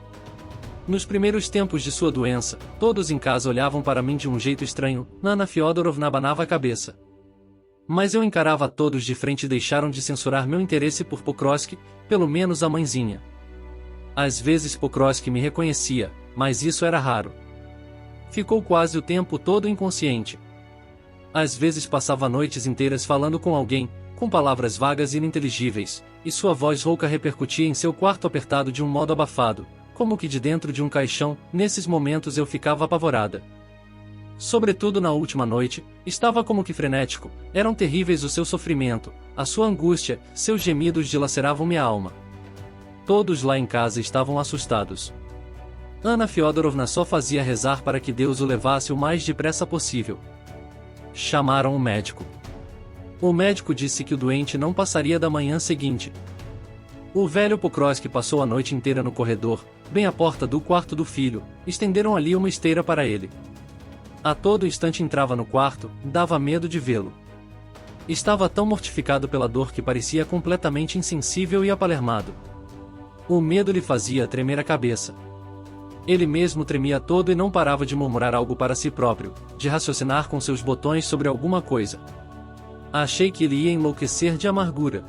Nos primeiros tempos de sua doença, todos em casa olhavam para mim de um jeito estranho. Anna Fyodorovna abanava a cabeça. Mas eu encarava todos de frente e deixaram de censurar meu interesse por Pokrovsky, pelo menos a mãezinha. Às vezes Pokrovsky me reconhecia, mas isso era raro. Ficou quase o tempo todo inconsciente. Às vezes passava noites inteiras falando com alguém, com palavras vagas e ininteligíveis, e sua voz rouca repercutia em seu quarto apertado de um modo abafado, como que de dentro de um caixão. Nesses momentos eu ficava apavorada. Sobretudo na última noite, estava como que frenético, eram terríveis o seu sofrimento, a sua angústia, seus gemidos dilaceravam minha alma. Todos lá em casa estavam assustados. Anna Fyodorovna só fazia rezar para que Deus o levasse o mais depressa possível. Chamaram o médico. O médico disse que o doente não passaria da manhã seguinte. O velho Pokrovski passou a noite inteira no corredor, bem à porta do quarto do filho. Estenderam ali uma esteira para ele. A todo instante entrava no quarto, dava medo de vê-lo. Estava tão mortificado pela dor que parecia completamente insensível e apalermado. O medo lhe fazia tremer a cabeça. Ele mesmo tremia todo e não parava de murmurar algo para si próprio, de raciocinar com seus botões sobre alguma coisa. Achei que ele ia enlouquecer de amargura.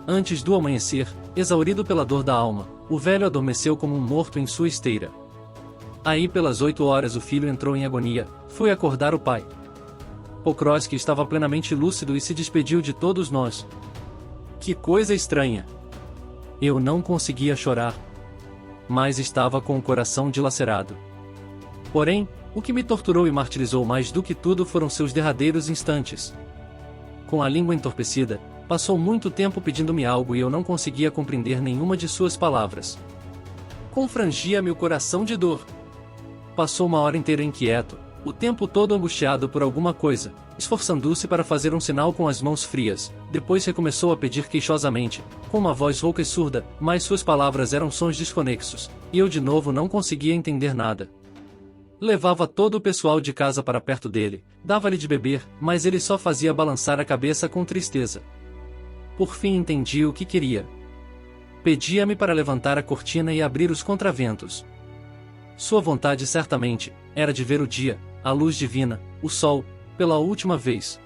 Antes do amanhecer, exaurido pela dor da alma, o velho adormeceu como um morto em sua esteira. Aí pelas 8 horas o filho entrou em agonia, foi acordar o pai. Pokrovski estava plenamente lúcido e se despediu de todos nós. Que coisa estranha! Eu não conseguia chorar, mas estava com o coração dilacerado. Porém, o que me torturou e martirizou mais do que tudo foram seus derradeiros instantes. Com a língua entorpecida, passou muito tempo pedindo-me algo e eu não conseguia compreender nenhuma de suas palavras. Confrangia-me o coração de dor. Passou uma hora inteira inquieto, o tempo todo angustiado por alguma coisa, esforçando-se para fazer um sinal com as mãos frias. Depois recomeçou a pedir queixosamente, com uma voz rouca e surda, mas suas palavras eram sons desconexos, e eu de novo não conseguia entender nada. Levava todo o pessoal de casa para perto dele, dava-lhe de beber, mas ele só fazia balançar a cabeça com tristeza. Por fim entendi o que queria. Pedia-me para levantar a cortina e abrir os contraventos. Sua vontade certamente era de ver o dia, a luz divina, o sol, pela última vez.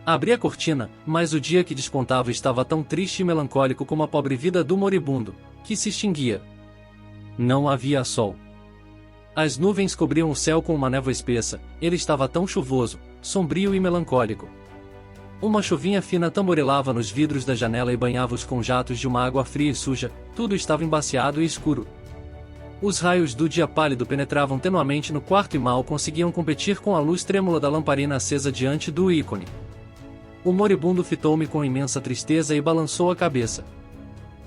Abri a cortina, mas o dia que despontava estava tão triste e melancólico como a pobre vida do moribundo, que se extinguia. Não havia sol. As nuvens cobriam o céu com uma névoa espessa, ele estava tão chuvoso, sombrio e melancólico. Uma chuvinha fina tamborelava nos vidros da janela e banhava-os com jatos de uma água fria e suja, tudo estava embaciado e escuro. Os raios do dia pálido penetravam tenuamente no quarto e mal conseguiam competir com a luz trêmula da lamparina acesa diante do ícone. O moribundo fitou-me com imensa tristeza e balançou a cabeça.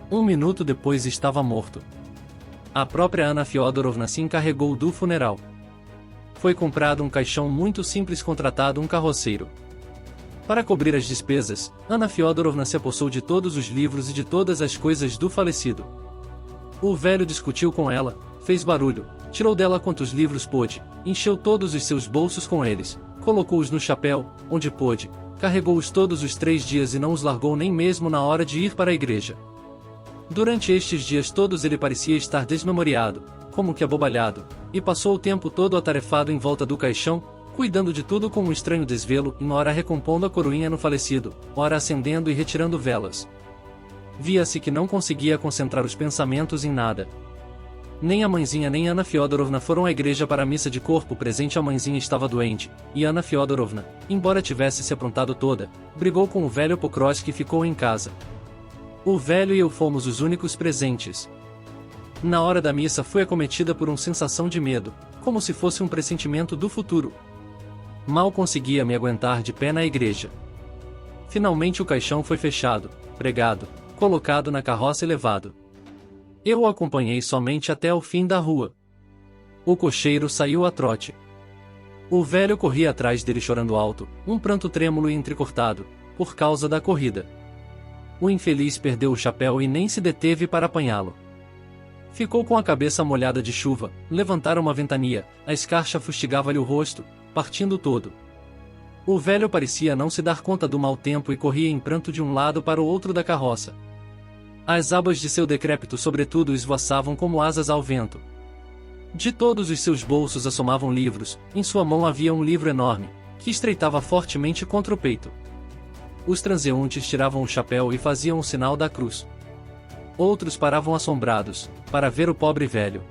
1 minuto depois estava morto. A própria Anna Fyodorovna se encarregou do funeral. Foi comprado um caixão muito simples, contratado um carroceiro. Para cobrir as despesas, Anna Fyodorovna se apossou de todos os livros e de todas as coisas do falecido. O velho discutiu com ela, fez barulho, tirou dela quantos livros pôde, encheu todos os seus bolsos com eles, colocou-os no chapéu, onde pôde, carregou-os todos os 3 dias e não os largou nem mesmo na hora de ir para a igreja. Durante estes dias todos ele parecia estar desmemoriado, como que abobalhado, e passou o tempo todo atarefado em volta do caixão, cuidando de tudo com um estranho desvelo, em ora recompondo a coroinha no falecido, ora acendendo e retirando velas. Via-se que não conseguia concentrar os pensamentos em nada. Nem a mãezinha nem Anna Fyodorovna foram à igreja para a missa de corpo presente. A mãezinha estava doente, e Anna Fyodorovna, embora tivesse se aprontado toda, brigou com o velho Pokrovski e ficou em casa. O velho e eu fomos os únicos presentes. Na hora da missa fui acometida por uma sensação de medo, como se fosse um pressentimento do futuro. Mal conseguia me aguentar de pé na igreja. Finalmente o caixão foi fechado, pregado, colocado na carroça e levado. Eu o acompanhei somente até o fim da rua. O cocheiro saiu a trote. O velho corria atrás dele chorando alto, um pranto trêmulo e entrecortado, por causa da corrida. O infeliz perdeu o chapéu e nem se deteve para apanhá-lo. Ficou com a cabeça molhada de chuva, levantaram uma ventania, a escarcha fustigava-lhe o rosto, partindo todo. O velho parecia não se dar conta do mau tempo e corria em pranto de um lado para o outro da carroça. As abas de seu decrépito sobretudo esvoaçavam como asas ao vento. De todos os seus bolsos assomavam livros, em sua mão havia um livro enorme, que estreitava fortemente contra o peito. Os transeuntes tiravam o chapéu e faziam o sinal da cruz. Outros paravam assombrados, para ver o pobre velho.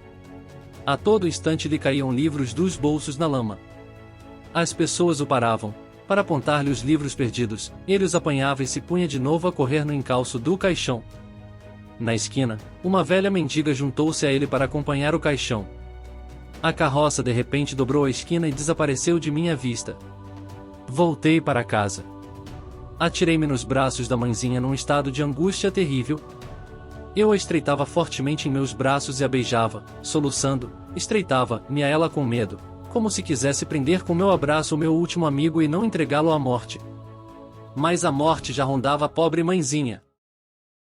A todo instante lhe caíam livros dos bolsos na lama. As pessoas o paravam, para apontar-lhe os livros perdidos, ele os apanhava e se punha de novo a correr no encalço do caixão. Na esquina, uma velha mendiga juntou-se a ele para acompanhar o caixão. A carroça de repente dobrou a esquina e desapareceu de minha vista. Voltei para casa. Atirei-me nos braços da mãezinha num estado de angústia terrível. Eu a estreitava fortemente em meus braços e a beijava, soluçando, estreitava-me a ela com medo, como se quisesse prender com meu abraço o meu último amigo e não entregá-lo à morte. Mas a morte já rondava a pobre mãezinha.